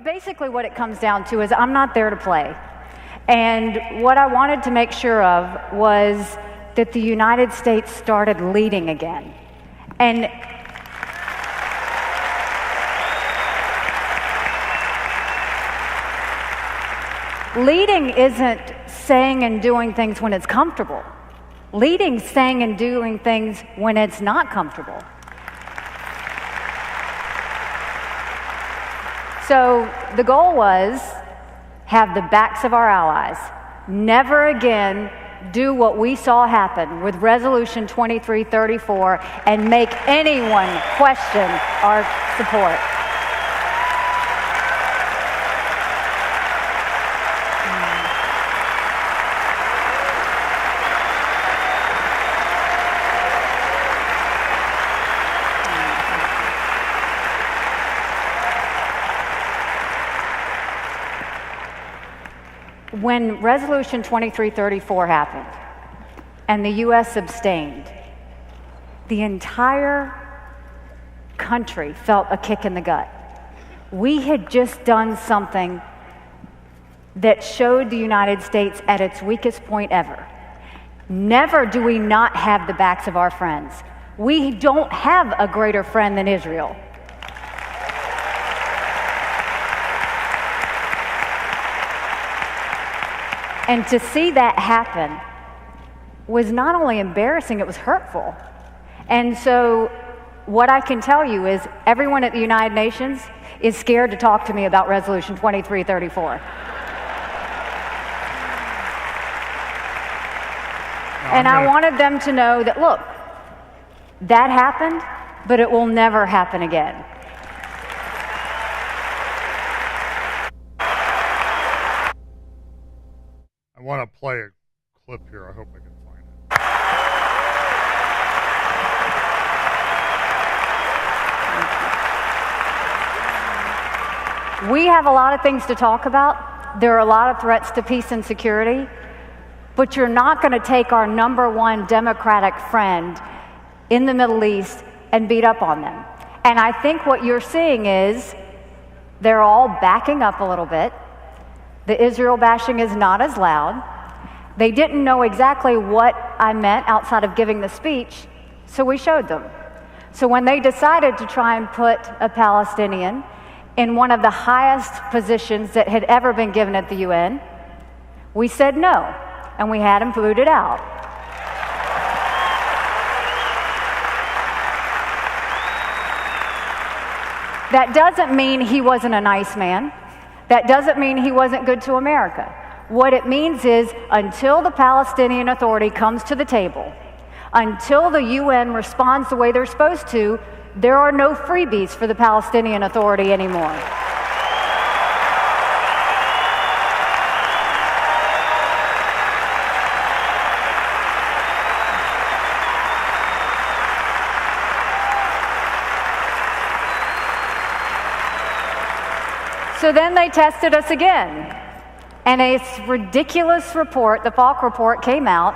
Basically what it comes down to is I'm not there to play. And what I wanted to make sure of was that the United States started leading again. And leading isn't saying and doing things when it's comfortable. Leading's saying and doing things when it's not comfortable. So the goal was have the backs of our allies. Never again do what we saw happen with Resolution 2334 and make anyone question our support. When Resolution 2334 happened, and the U.S. abstained, the entire country felt a kick in the gut. We had just done something that showed the United States at its weakest point ever. Never do we not have the backs of our friends. We don't have a greater friend than Israel. And to see that happen was not only embarrassing, it was hurtful. And so what I can tell you is everyone at the United Nations is scared to talk to me about Resolution 2334. And I wanted them to know that, look, that happened, but it will never happen again. I want to play a clip here. I hope I can find it. We have a lot of things to talk about. There are a lot of threats to peace and security, but you're not going to take our number one democratic friend in the Middle East and beat up on them. And I think what you're seeing is they're all backing up a little bit. The Israel bashing is not as loud. They didn't know exactly what I meant outside of giving the speech, so we showed them. So when they decided to try and put a Palestinian in one of the highest positions that had ever been given at the UN, we said no, and we had him booted out. That doesn't mean he wasn't a nice man. That doesn't mean he wasn't good to America. What it means is until the Palestinian Authority comes to the table, until the UN responds the way they're supposed to, there are no freebies for the Palestinian Authority anymore. So then they tested us again. And a ridiculous report, the Falk report, came out.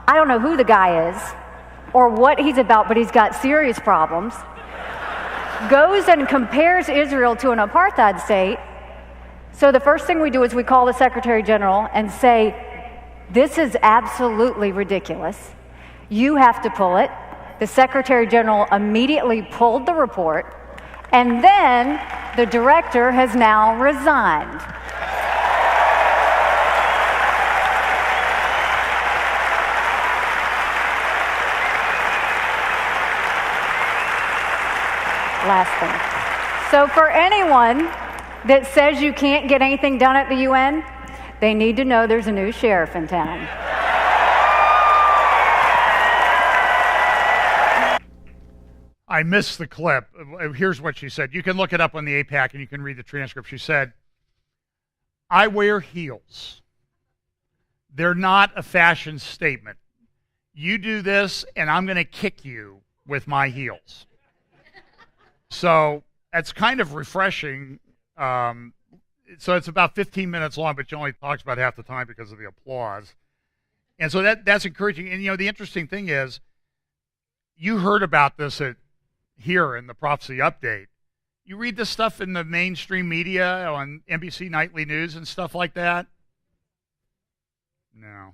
I don't know who the guy is or what he's about, but he's got serious problems. Goes and compares Israel to an apartheid state. So the first thing we do is we call the Secretary General and say, this is absolutely ridiculous. You have to pull it. The Secretary General immediately pulled the report. And then the director has now resigned. Last thing. So for anyone that says you can't get anything done at the UN, they need to know there's a new sheriff in town. I missed the clip. Here's what she said. You can look it up on the APAC and you can read the transcript. She said, I wear heels. They're not a fashion statement. You do this and I'm going to kick you with my heels. So that's kind of refreshing. So it's about 15 minutes long, but she only talks about half the time because of the applause. And so that's encouraging. And, you know, the interesting thing is you heard about this here in the Prophecy Update. You read this stuff in the mainstream media on NBC Nightly News and stuff like that? No.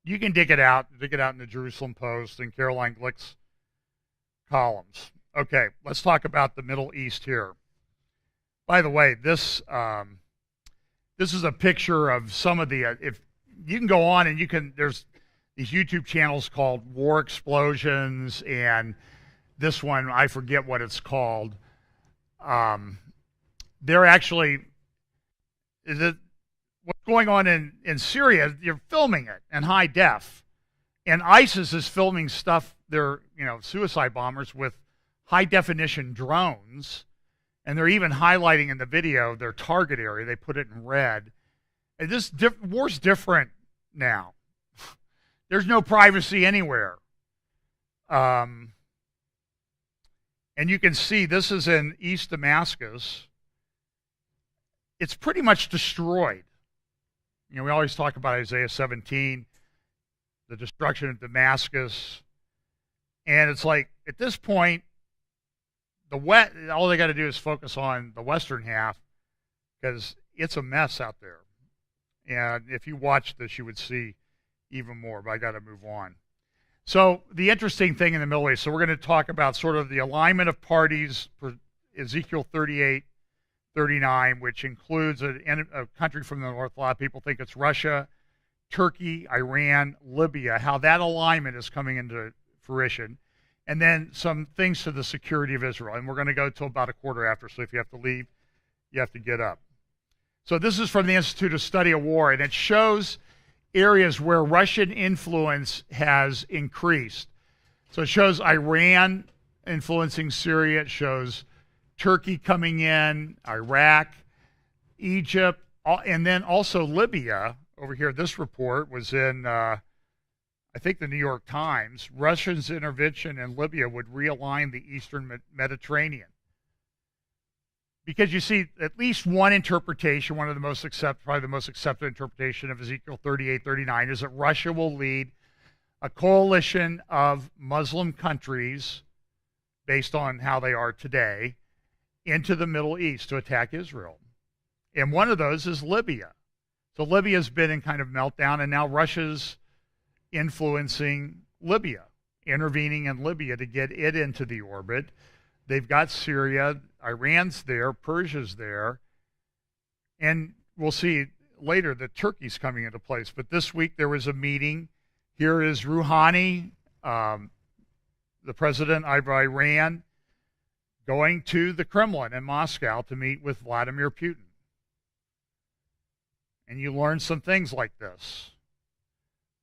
You can dig it out in the Jerusalem Post and Caroline Glick's columns. Okay, let's talk about the Middle East here. By the way, this is a picture of some of the, if you can go on and you can, there's these YouTube channels called War Explosions, and this one, I forget what it's called. They're actually, what's going on in Syria, you're filming it in high def. And ISIS is filming stuff, they're, suicide bombers with high definition drones. And they're even highlighting in the video their target area. They put it in red. And this war's different now. There's no privacy anywhere. And you can see this is in East Damascus. It's pretty much destroyed. We always talk about Isaiah 17. the destruction of Damascus. And it's like, at this point, all they got to do is focus on the western half, because it's a mess out there. And if you watch this, you would see even more, but I got to move on. So the interesting thing in the Middle East, so we're going to talk about sort of the alignment of parties for Ezekiel 38, 39, which includes a country from the north. A lot of people think it's Russia, Turkey, Iran, Libya, how that alignment is coming into fruition. And then some things to the security of Israel. And we're going to go till about a quarter after, so if you have to leave, you have to get up. So this is from the Institute of Study of War, and it shows areas where Russian influence has increased. So it shows Iran influencing Syria. It shows Turkey coming in, Iraq, Egypt, and then also Libya. Over here, this report was in, I think, the New York Times. Russia's intervention in Libya would realign the Eastern Mediterranean. Because you see, at least one interpretation, one of the most probably the most accepted interpretation of Ezekiel 38, 39, is that Russia will lead a coalition of Muslim countries, based on how they are today, into the Middle East to attack Israel. And one of those is Libya. So Libya's been in kind of meltdown, and now Russia's influencing Libya, intervening in Libya to get it into the orbit. They've got Syria, Iran's there, Persia's there, and we'll see later that Turkey's coming into place. But this week there was a meeting. Here is Rouhani, the president of Iran, going to the Kremlin in Moscow to meet with Vladimir Putin. And you learn some things like this.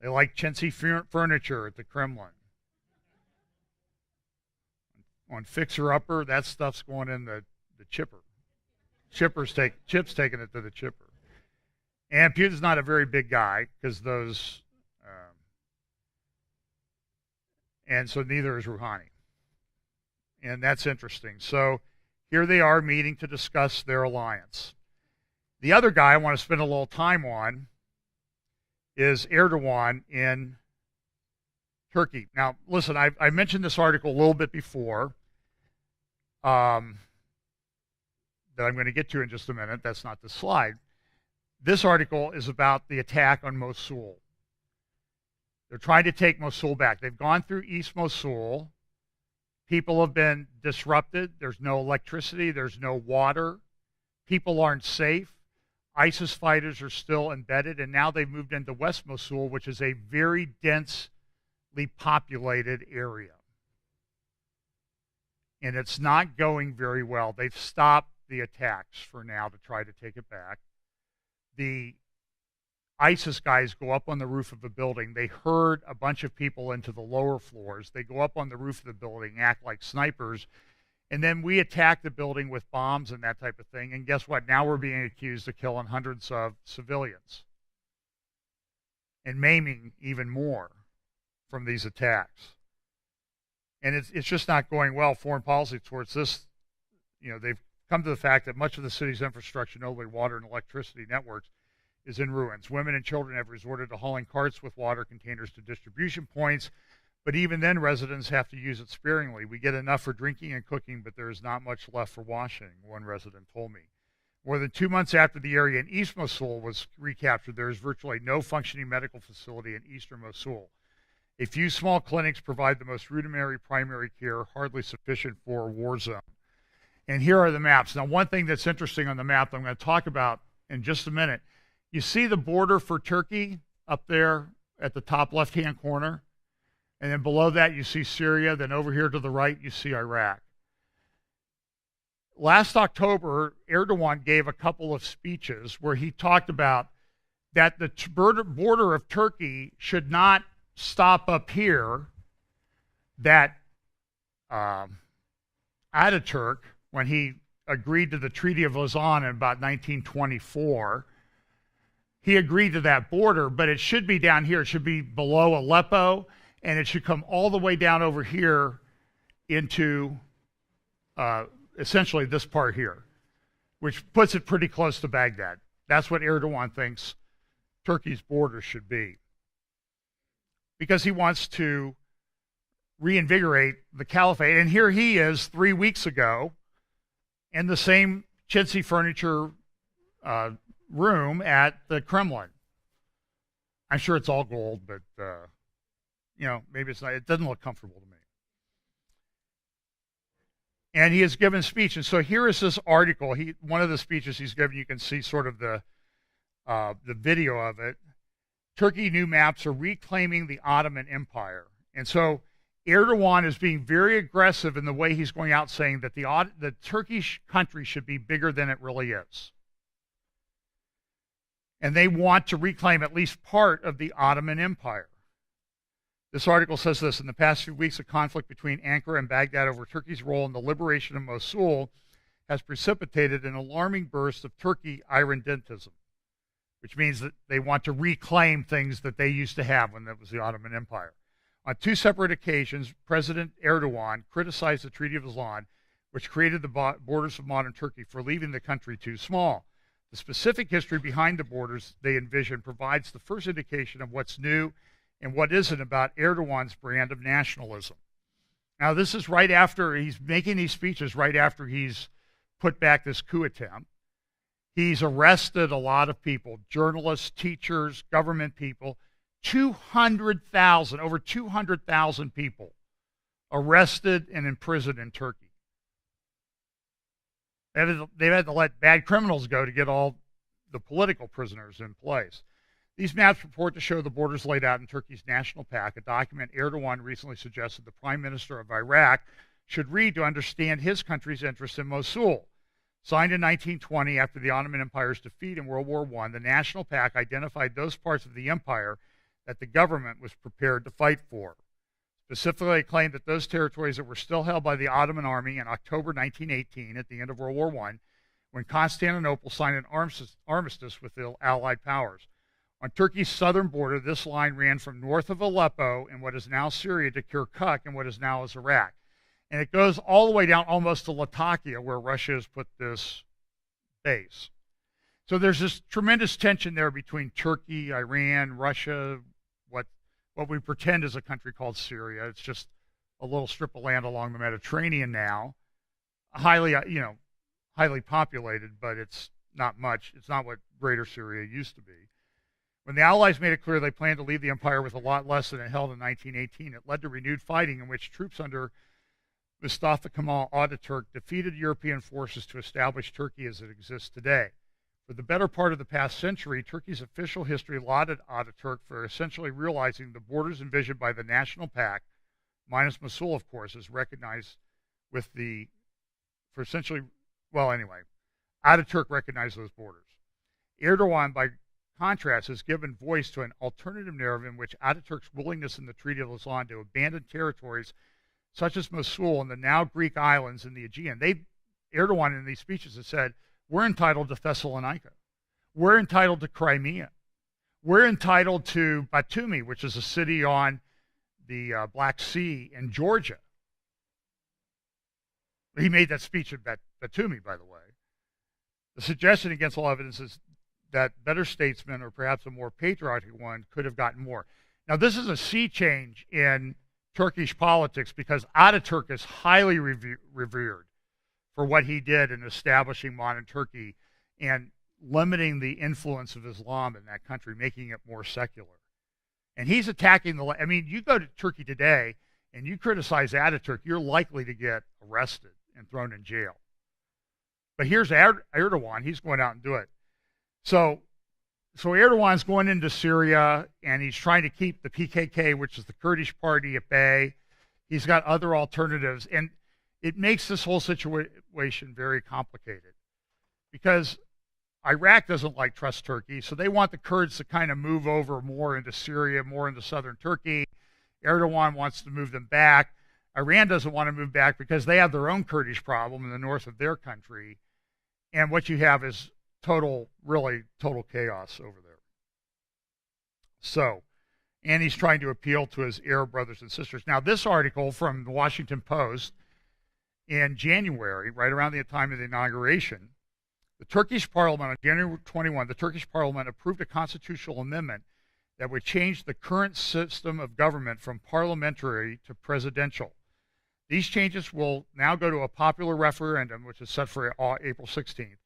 They like chintzy furniture at the Kremlin. On Fixer Upper, that stuff's going in the chipper. Chip's taking it to the chipper. And Putin's not a very big guy, because those, and so neither is Rouhani. And that's interesting. So here they are meeting to discuss their alliance. The other guy I want to spend a little time on is Erdogan in Turkey. Now, listen, I mentioned this article a little bit before that I'm going to get to in just a minute. That's not the slide. This article is about the attack on Mosul. They're trying to take Mosul back. They've gone through East Mosul. People have been disrupted. There's no electricity. There's no water. People aren't safe. ISIS fighters are still embedded, and now they've moved into West Mosul, which is a very densely populated area. And it's not going very well. They've stopped the attacks for now to try to take it back. The ISIS guys go up on the roof of a building. They herd a bunch of people into the lower floors. They go up on the roof of the building, act like snipers, and then we attack the building with bombs and that type of thing. And guess what? Now we're being accused of killing hundreds of civilians and maiming even more from these attacks. And it's just not going well, foreign policy towards this. You know, they've come to the fact that much of the city's infrastructure, notably water and electricity networks, is in ruins. Women and children have resorted to hauling carts with water containers to distribution points, but even then residents have to use it sparingly. We get enough for drinking and cooking, but there is not much left for washing, one resident told me. More than 2 months after the area in East Mosul was recaptured, there is virtually no functioning medical facility in eastern Mosul. A few small clinics provide the most rudimentary primary care, hardly sufficient for a war zone. And here are the maps. Now, one thing that's interesting on the map that I'm going to talk about in just a minute, you see the border for Turkey up there at the top left-hand corner? And then below that, you see Syria. Then over here to the right, you see Iraq. Last October, Erdogan gave a couple of speeches where he talked about that the border of Turkey should not stop up here, that Ataturk, when he agreed to the Treaty of Lausanne in about 1924, he agreed to that border, but it should be down here. It should be below Aleppo, and it should come all the way down over here into essentially this part here, which puts it pretty close to Baghdad. That's what Erdogan thinks Turkey's border should be. because he wants to reinvigorate the caliphate. And here he is 3 weeks ago in the same chintzy furniture room at the Kremlin. I'm sure it's all gold, but maybe it's not. It doesn't look comfortable to me. And he has given a speech, and so here is this article. One of the speeches he's given. You can see sort of the video of it. Turkey new maps are reclaiming the Ottoman Empire, and so Erdogan is being very aggressive in the way he's going out, saying that the Turkish country should be bigger than it really is. And they want to reclaim at least part of the Ottoman Empire. This article says this: in the past few weeks, a conflict between Ankara and Baghdad over Turkey's role in the liberation of Mosul has precipitated an alarming burst of Turkey irredentism, which means that they want to reclaim things that they used to have when that was the Ottoman Empire. On two separate occasions, President Erdogan criticized the Treaty of Lausanne, which created the borders of modern Turkey, for leaving the country too small. The specific history behind the borders they envision provides the first indication of what's new and what isn't about Erdogan's brand of nationalism. Now, this is right after he's making these speeches, right after he's put back this coup attempt. He's arrested a lot of people, journalists, teachers, government people. 200,000, over 200,000 people arrested and imprisoned in Turkey. They've had to let bad criminals go to get all the political prisoners in place. These maps purport to show the borders laid out in Turkey's National Pact, a document Erdogan recently suggested the Prime Minister of Iraq should read to understand his country's interest in Mosul. Signed in 1920 after the Ottoman Empire's defeat in World War I, the National Pact identified those parts of the empire that the government was prepared to fight for. Specifically, it claimed that those territories that were still held by the Ottoman army in October 1918, at the end of World War I, when Constantinople signed an armistice with the Allied powers. On Turkey's southern border, this line ran from north of Aleppo in what is now Syria to Kirkuk in what is now Iraq. And it goes all the way down almost to Latakia, where Russia has put this base. So there's this tremendous tension there between Turkey, Iran, Russia, what we pretend is a country called Syria. It's just a little strip of land along the Mediterranean now, highly populated, but it's not much. It's not what Greater Syria used to be. When the Allies made it clear they planned to leave the empire with a lot less than it held in 1918, it led to renewed fighting in which troops under Mustafa Kemal Ataturk defeated European forces to establish Turkey as it exists today. For the better part of the past century, Turkey's official history lauded Ataturk for essentially realizing the borders envisioned by the National Pact, minus Mosul, of course, is recognized with Ataturk recognized those borders. Erdogan, by contrast, has given voice to an alternative narrative in which Ataturk's willingness in the Treaty of Lausanne to abandon territories such as Mosul and the now Greek islands in the Aegean. Erdogan in these speeches has said, we're entitled to Thessalonica. We're entitled to Crimea. We're entitled to Batumi, which is a city on the Black Sea in Georgia. He made that speech at Batumi, by the way. The suggestion against all evidence is that better statesmen, or perhaps a more patriotic one, could have gotten more. Now, this is a sea change in Turkish politics because Ataturk is highly revered for what he did in establishing modern Turkey and limiting the influence of Islam in that country, making it more secular. And he's attacking you go to Turkey today and you criticize Ataturk, you're likely to get arrested and thrown in jail. But here's Erdogan, he's going out and do it. So Erdogan's going into Syria and he's trying to keep the PKK, which is the Kurdish party, at bay. He's got other alternatives. And it makes this whole situation very complicated because Iraq doesn't trust Turkey, so they want the Kurds to kind of move over more into Syria, more into southern Turkey. Erdogan wants to move them back. Iran doesn't want to move back because they have their own Kurdish problem in the north of their country. And what you have is total chaos over there. So, and he's trying to appeal to his Arab brothers and sisters. Now, this article from the Washington Post in January, right around the time of the inauguration, the Turkish parliament, on January 21, the Turkish parliament approved a constitutional amendment that would change the current system of government from parliamentary to presidential. These changes will now go to a popular referendum, which is set for April 16th,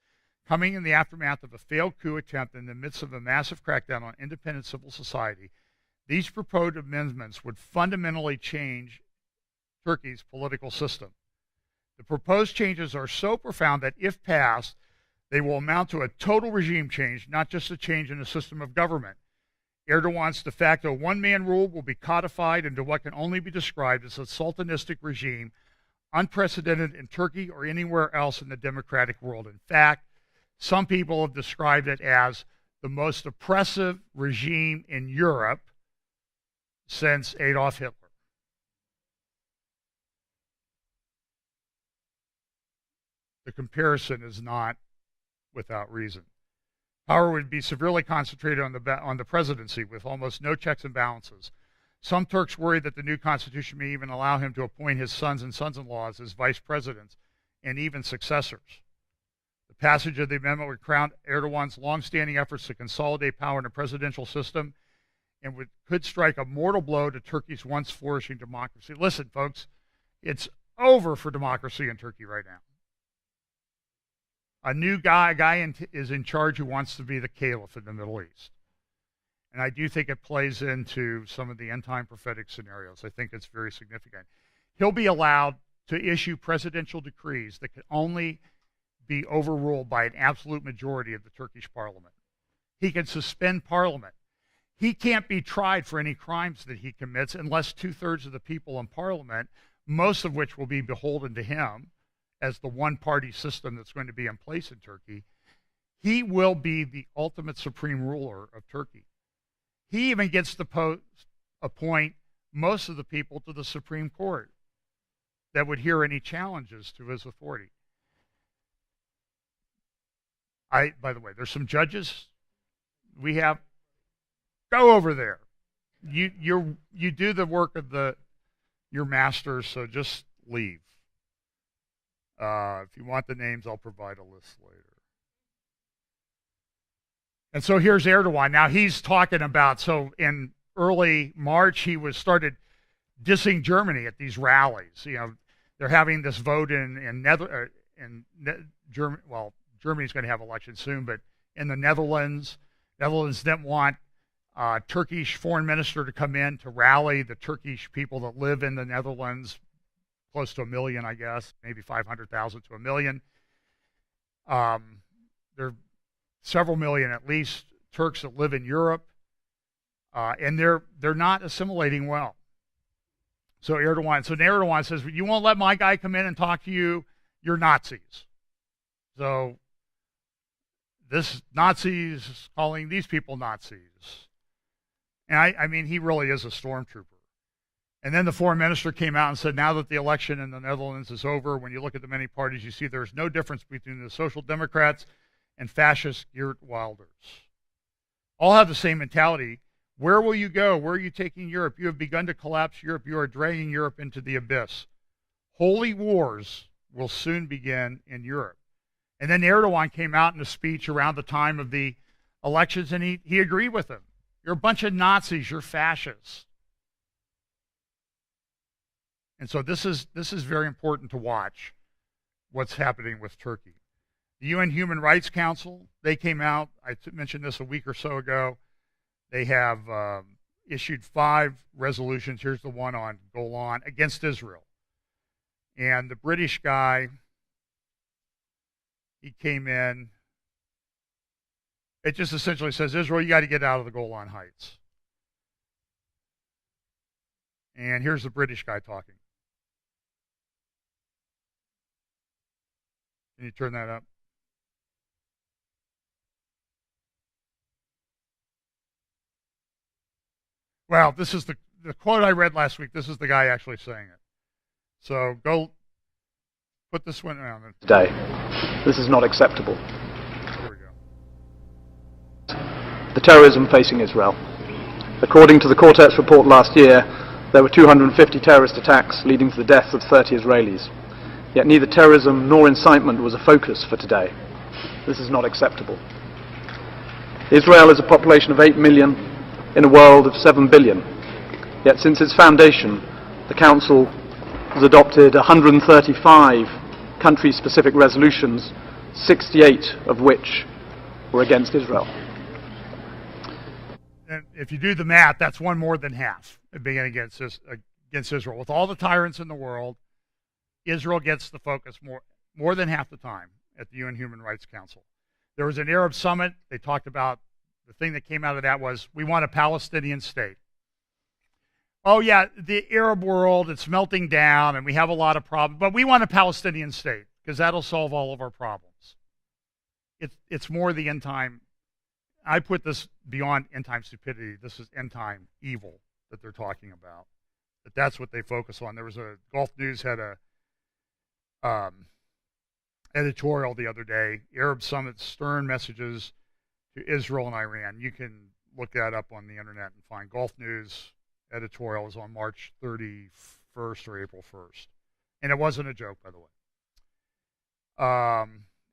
coming in the aftermath of a failed coup attempt in the midst of a massive crackdown on independent civil society. These proposed amendments would fundamentally change Turkey's political system. The proposed changes are so profound that if passed, they will amount to a total regime change, not just a change in the system of government. Erdogan's de facto one-man rule will be codified into what can only be described as a sultanistic regime, unprecedented in Turkey or anywhere else in the democratic world. In fact, some people have described it as the most oppressive regime in Europe since Adolf Hitler. The comparison is not without reason. Power would be severely concentrated on the presidency with almost no checks and balances. Some Turks worry that the new constitution may even allow him to appoint his sons and sons-in-laws as vice presidents and even successors. The passage of the amendment would crown Erdogan's long-standing efforts to consolidate power in a presidential system and could strike a mortal blow to Turkey's once flourishing democracy. Listen, folks, it's over for democracy in Turkey right now. A new guy is in charge who wants to be the caliph in the Middle East. And I do think it plays into some of the end-time prophetic scenarios. I think it's very significant. He'll be allowed to issue presidential decrees that can only be overruled by an absolute majority of the Turkish parliament. He can suspend parliament. He can't be tried for any crimes that he commits unless 2/3 of the people in parliament, most of which will be beholden to him, as the one-party system that's going to be in place in Turkey, he will be the ultimate supreme ruler of Turkey. He even gets to appoint most of the people to the Supreme Court that would hear any challenges to his authority. By the way, there's some judges we have. Go over there. You do the work of your masters, so just leave. If you want the names, I'll provide a list later. And so here's Erdogan. Now he's talking about, so in early March, he started dissing Germany at these rallies. You know, they're having this vote in Germany. Well, Germany's going to have elections soon, but in the Netherlands didn't want a Turkish foreign minister to come in to rally the Turkish people that live in the Netherlands. Close to 1 million, I guess, maybe 500,000 to 1 million. There are several million, at least, Turks that live in Europe, and they're not assimilating well. So Erdogan says, "You won't let my guy come in and talk to you. You're Nazis." So this Nazis is calling these people Nazis, and I mean, he really is a stormtrooper. And then the foreign minister came out and said, now that the election in the Netherlands is over, when you look at the many parties, you see there's no difference between the Social Democrats and fascist Geert Wilders. All have the same mentality. Where will you go? Where are you taking Europe? You have begun to collapse Europe. You are dragging Europe into the abyss. Holy wars will soon begin in Europe. And then Erdogan came out in a speech around the time of the elections, and he agreed with them. You're a bunch of Nazis. You're fascists. And so this is very important to watch what's happening with Turkey. The UN Human Rights Council, they came out, I mentioned this a week or so ago. They have issued 5 resolutions. Here's the one on Golan against Israel. And the British guy, he came in. It just essentially says, Israel, you got to get out of the Golan Heights. And here's the British guy talking. Can you turn that up? Well, this is the quote I read last week. This is the guy actually saying it. So go put this one around. Today. This is not acceptable. Here we go. The terrorism facing Israel. According to the Quartet's report last year, there were 250 terrorist attacks leading to the deaths of 30 Israelis. Yet neither terrorism nor incitement was a focus for today. This is not acceptable. Israel is a population of 8 million, in a world of 7 billion. Yet since its foundation, the Council has adopted 135 country-specific resolutions, 68 of which were against Israel. And if you do the math, that's one more than half of being against Israel. With all the tyrants in the world, Israel gets the focus more than half the time at the UN Human Rights Council. There was an Arab summit. They talked about the thing that came out of that was we want a Palestinian state. Oh, yeah, the Arab world, it's melting down and we have a lot of problems, but we want a Palestinian state because that'll solve all of our problems. It's more the end time. I put this beyond end time stupidity. This is end time evil that they're talking about. That's what they focus on. There was Gulf News had a editorial the other day, Arab Summit stern messages to Israel and Iran. You can look that up on the internet and find Gulf News editorial is on March 31st or April 1st. And it wasn't a joke, by the way.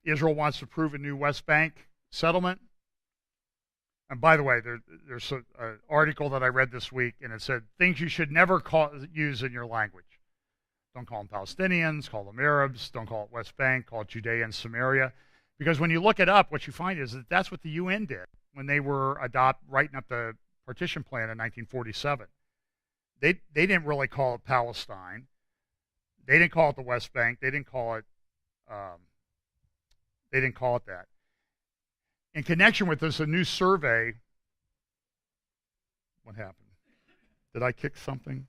Israel wants to approve a new West Bank settlement. And by the way, there's an article that I read this week, and it said things you should never use in your language. Don't call them Palestinians, call them Arabs, don't call it West Bank, call it Judea and Samaria. Because when you look it up, what you find is that that's what the UN did when they were writing up the partition plan in 1947. They didn't really call it Palestine. They didn't call it the West Bank. They didn't call it that. In connection with this, a new survey. What happened? Did I kick something?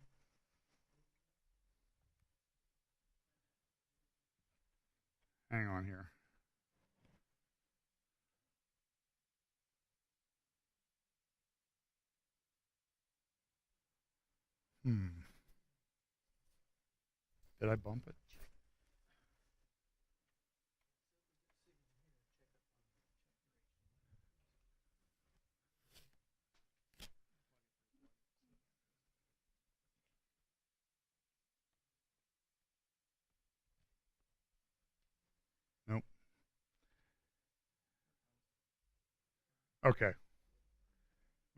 Hang on here. Did I bump it? Nope. Okay.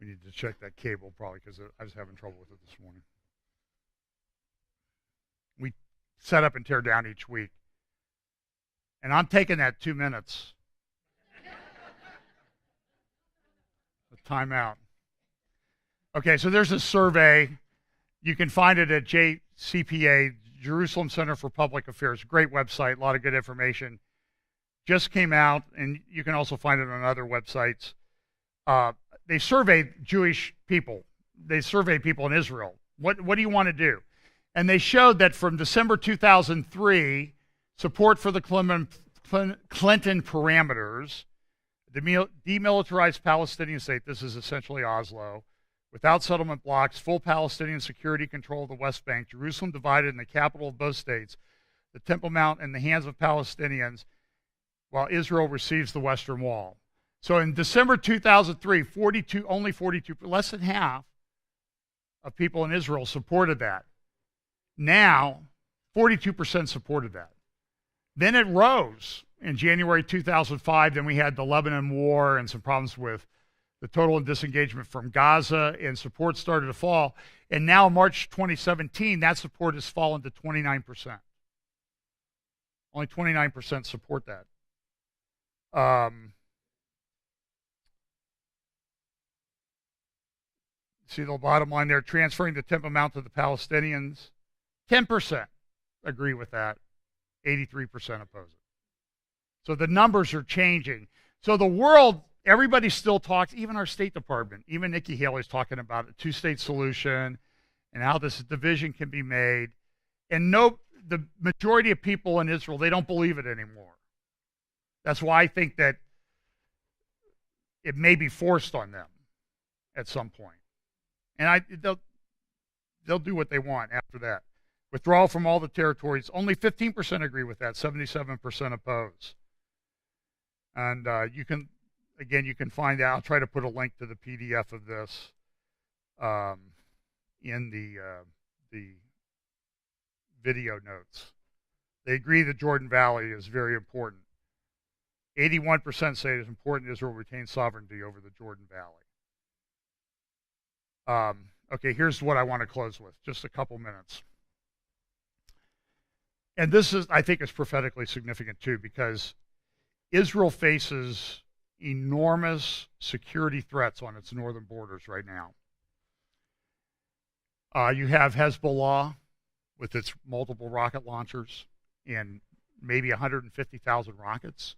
We need to check that cable probably because I was having trouble with it this morning. We set up and tear down each week. And I'm taking that 2 minutes. A timeout. Okay, so there's a survey. You can find it at JCPA, Jerusalem Center for Public Affairs. Great website, a lot of good information. Just came out, and you can also find it on other websites. They surveyed Jewish people. They surveyed people in Israel. What do you want to do? And they showed that from December 2003, support for the Clinton parameters, the demilitarized Palestinian state, this is essentially Oslo, without settlement blocks, full Palestinian security control of the West Bank, Jerusalem divided in the capital of both states, the Temple Mount in the hands of Palestinians, while Israel receives the Western Wall. So in December 2003, only 42, less than half of people in Israel supported that. Now, 42% supported that. Then it rose in January 2005. Then we had the Lebanon war and some problems with the total disengagement from Gaza, and support started to fall. And now, March 2017, that support has fallen to 29%. Only 29% support that. See the bottom line there, transferring the Temple Mount to the Palestinians. 10% agree with that. 83% oppose it. So the numbers are changing. So the world, everybody still talks, even our State Department, even Nikki Haley's talking about a two-state solution and how this division can be made. And the majority of people in Israel, they don't believe it anymore. That's why I think that it may be forced on them at some point. And they'll do what they want after that. Withdrawal from all the territories, only 15% agree with that, 77% oppose. And you can find out. I'll try to put a link to the PDF of this in the video notes. They agree the Jordan Valley is very important. 81% say it is important Israel retain sovereignty over the Jordan Valley. Okay, here's what I want to close with, just a couple minutes. And this is, I think, is prophetically significant too, because Israel faces enormous security threats on its northern borders right now. You have Hezbollah with its multiple rocket launchers and maybe 150,000 rockets.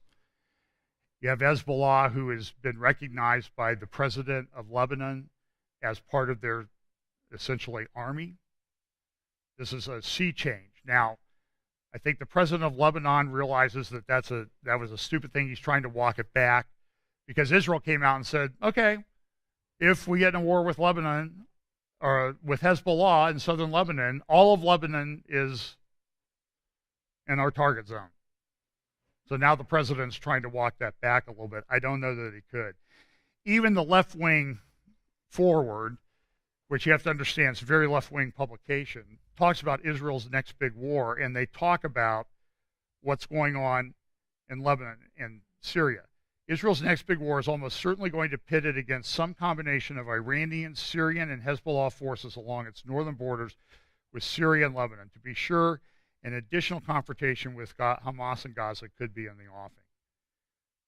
You have Hezbollah, who has been recognized by the president of Lebanon as part of their essentially army. This is a sea change. Now, I think the president of Lebanon realizes that that was a stupid thing. He's trying to walk it back because Israel came out and said, okay, if we get in a war with Lebanon or with Hezbollah in southern Lebanon, all of Lebanon is in our target zone. So now the president's trying to walk that back a little bit. I don't know that he could. Even the left-wing Forward, which you have to understand is a very left-wing publication, talks about Israel's next big war, and they talk about what's going on in Lebanon and Syria. Israel's next big war is almost certainly going to pit it against some combination of Iranian, Syrian, and Hezbollah forces along its northern borders with Syria and Lebanon. To be sure, an additional confrontation with Hamas and Gaza could be in the offing.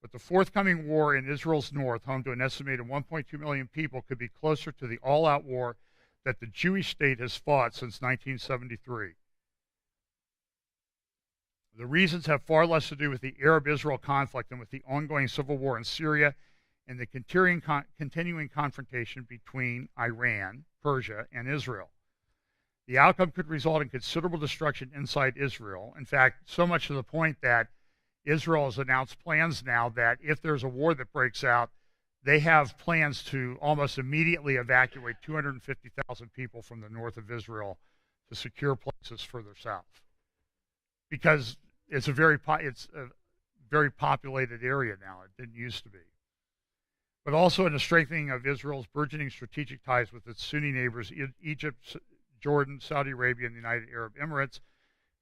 But the forthcoming war in Israel's north, home to an estimated 1.2 million people, could be closer to the all-out war that the Jewish state has fought since 1973. The reasons have far less to do with the Arab-Israel conflict than with the ongoing civil war in Syria and the continuing confrontation between Iran, Persia, and Israel. The outcome could result in considerable destruction inside Israel. In fact, so much to the point that Israel has announced plans now that if there's a war that breaks out, they have plans to almost immediately evacuate 250,000 people from the north of Israel to secure places further south, because it's a very populated area now. It didn't used to be. But also in the strengthening of Israel's burgeoning strategic ties with its Sunni neighbors, Egypt, Jordan, Saudi Arabia, and the United Arab Emirates,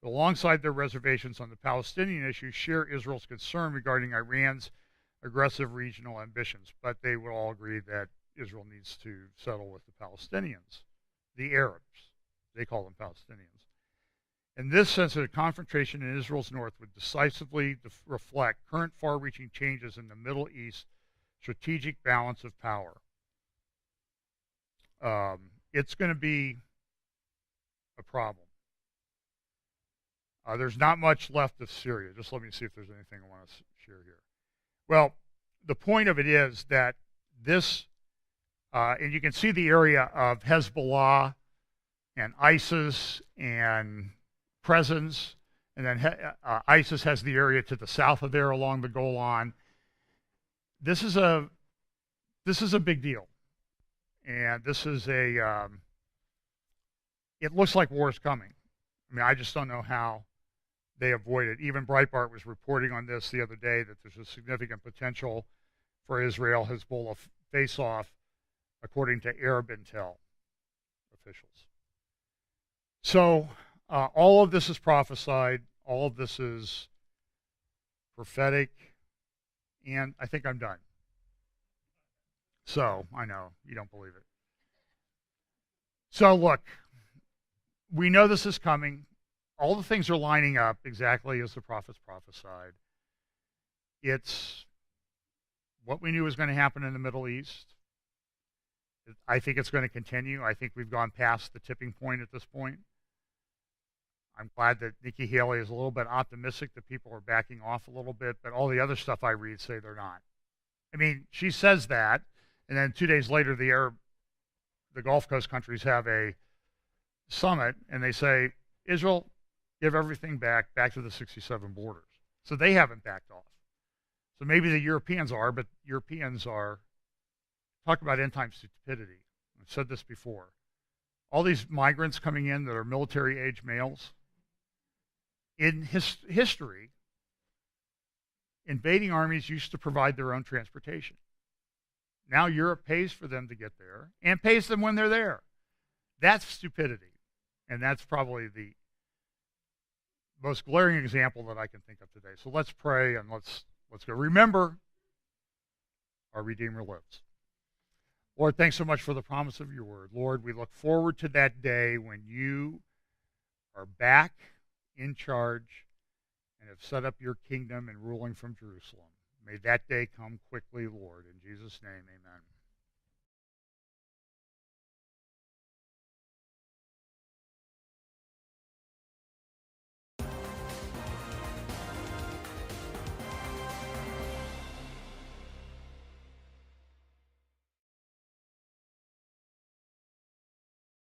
alongside their reservations on the Palestinian issue, share Israel's concern regarding Iran's aggressive regional ambitions. But they would all agree that Israel needs to settle with the Palestinians, the Arabs. They call them Palestinians. In this sense, a confrontation in Israel's north would decisively reflect current far-reaching changes in the Middle East strategic balance of power. It's going to be a problem. There's not much left of Syria. Just let me see if there's anything I want to share here. Well, the point of it is that this, and you can see the area of Hezbollah and ISIS and presence, and then ISIS has the area to the south of there along the Golan. This is a big deal, and this is it looks like war is coming. I mean, I just don't know how they avoid it. Even Breitbart was reporting on this the other day, that there's a significant potential for Israel-Hezbollah face-off, according to Arab intel officials. So all of this is prophesied. All of this is prophetic. And I think I'm done. So, I know, you don't believe it. So, look, we know this is coming. All the things are lining up exactly as the prophets prophesied. It's what we knew was going to happen in the Middle East. I think it's going to continue. I think we've gone past the tipping point at this point. I'm glad that Nikki Haley is a little bit optimistic that people are backing off a little bit, but all the other stuff I read say they're not. I mean, she says that, and then 2 days later, the Gulf Coast countries have a summit, and they say, Israel, give everything back to the 67 borders. So they haven't backed off. So maybe the Europeans are, but Europeans are, talk about end-time stupidity. I've said this before. All these migrants coming in that are military-age males, in history, invading armies used to provide their own transportation. Now Europe pays for them to get there and pays them when they're there. That's stupidity. And that's probably the most glaring example that I can think of today. So let's pray and let's go. Remember, our Redeemer lives. Lord, thanks so much for the promise of your word. Lord, we look forward to that day when you are back in charge and have set up your kingdom and ruling from Jerusalem. May that day come quickly, Lord. In Jesus' name, amen.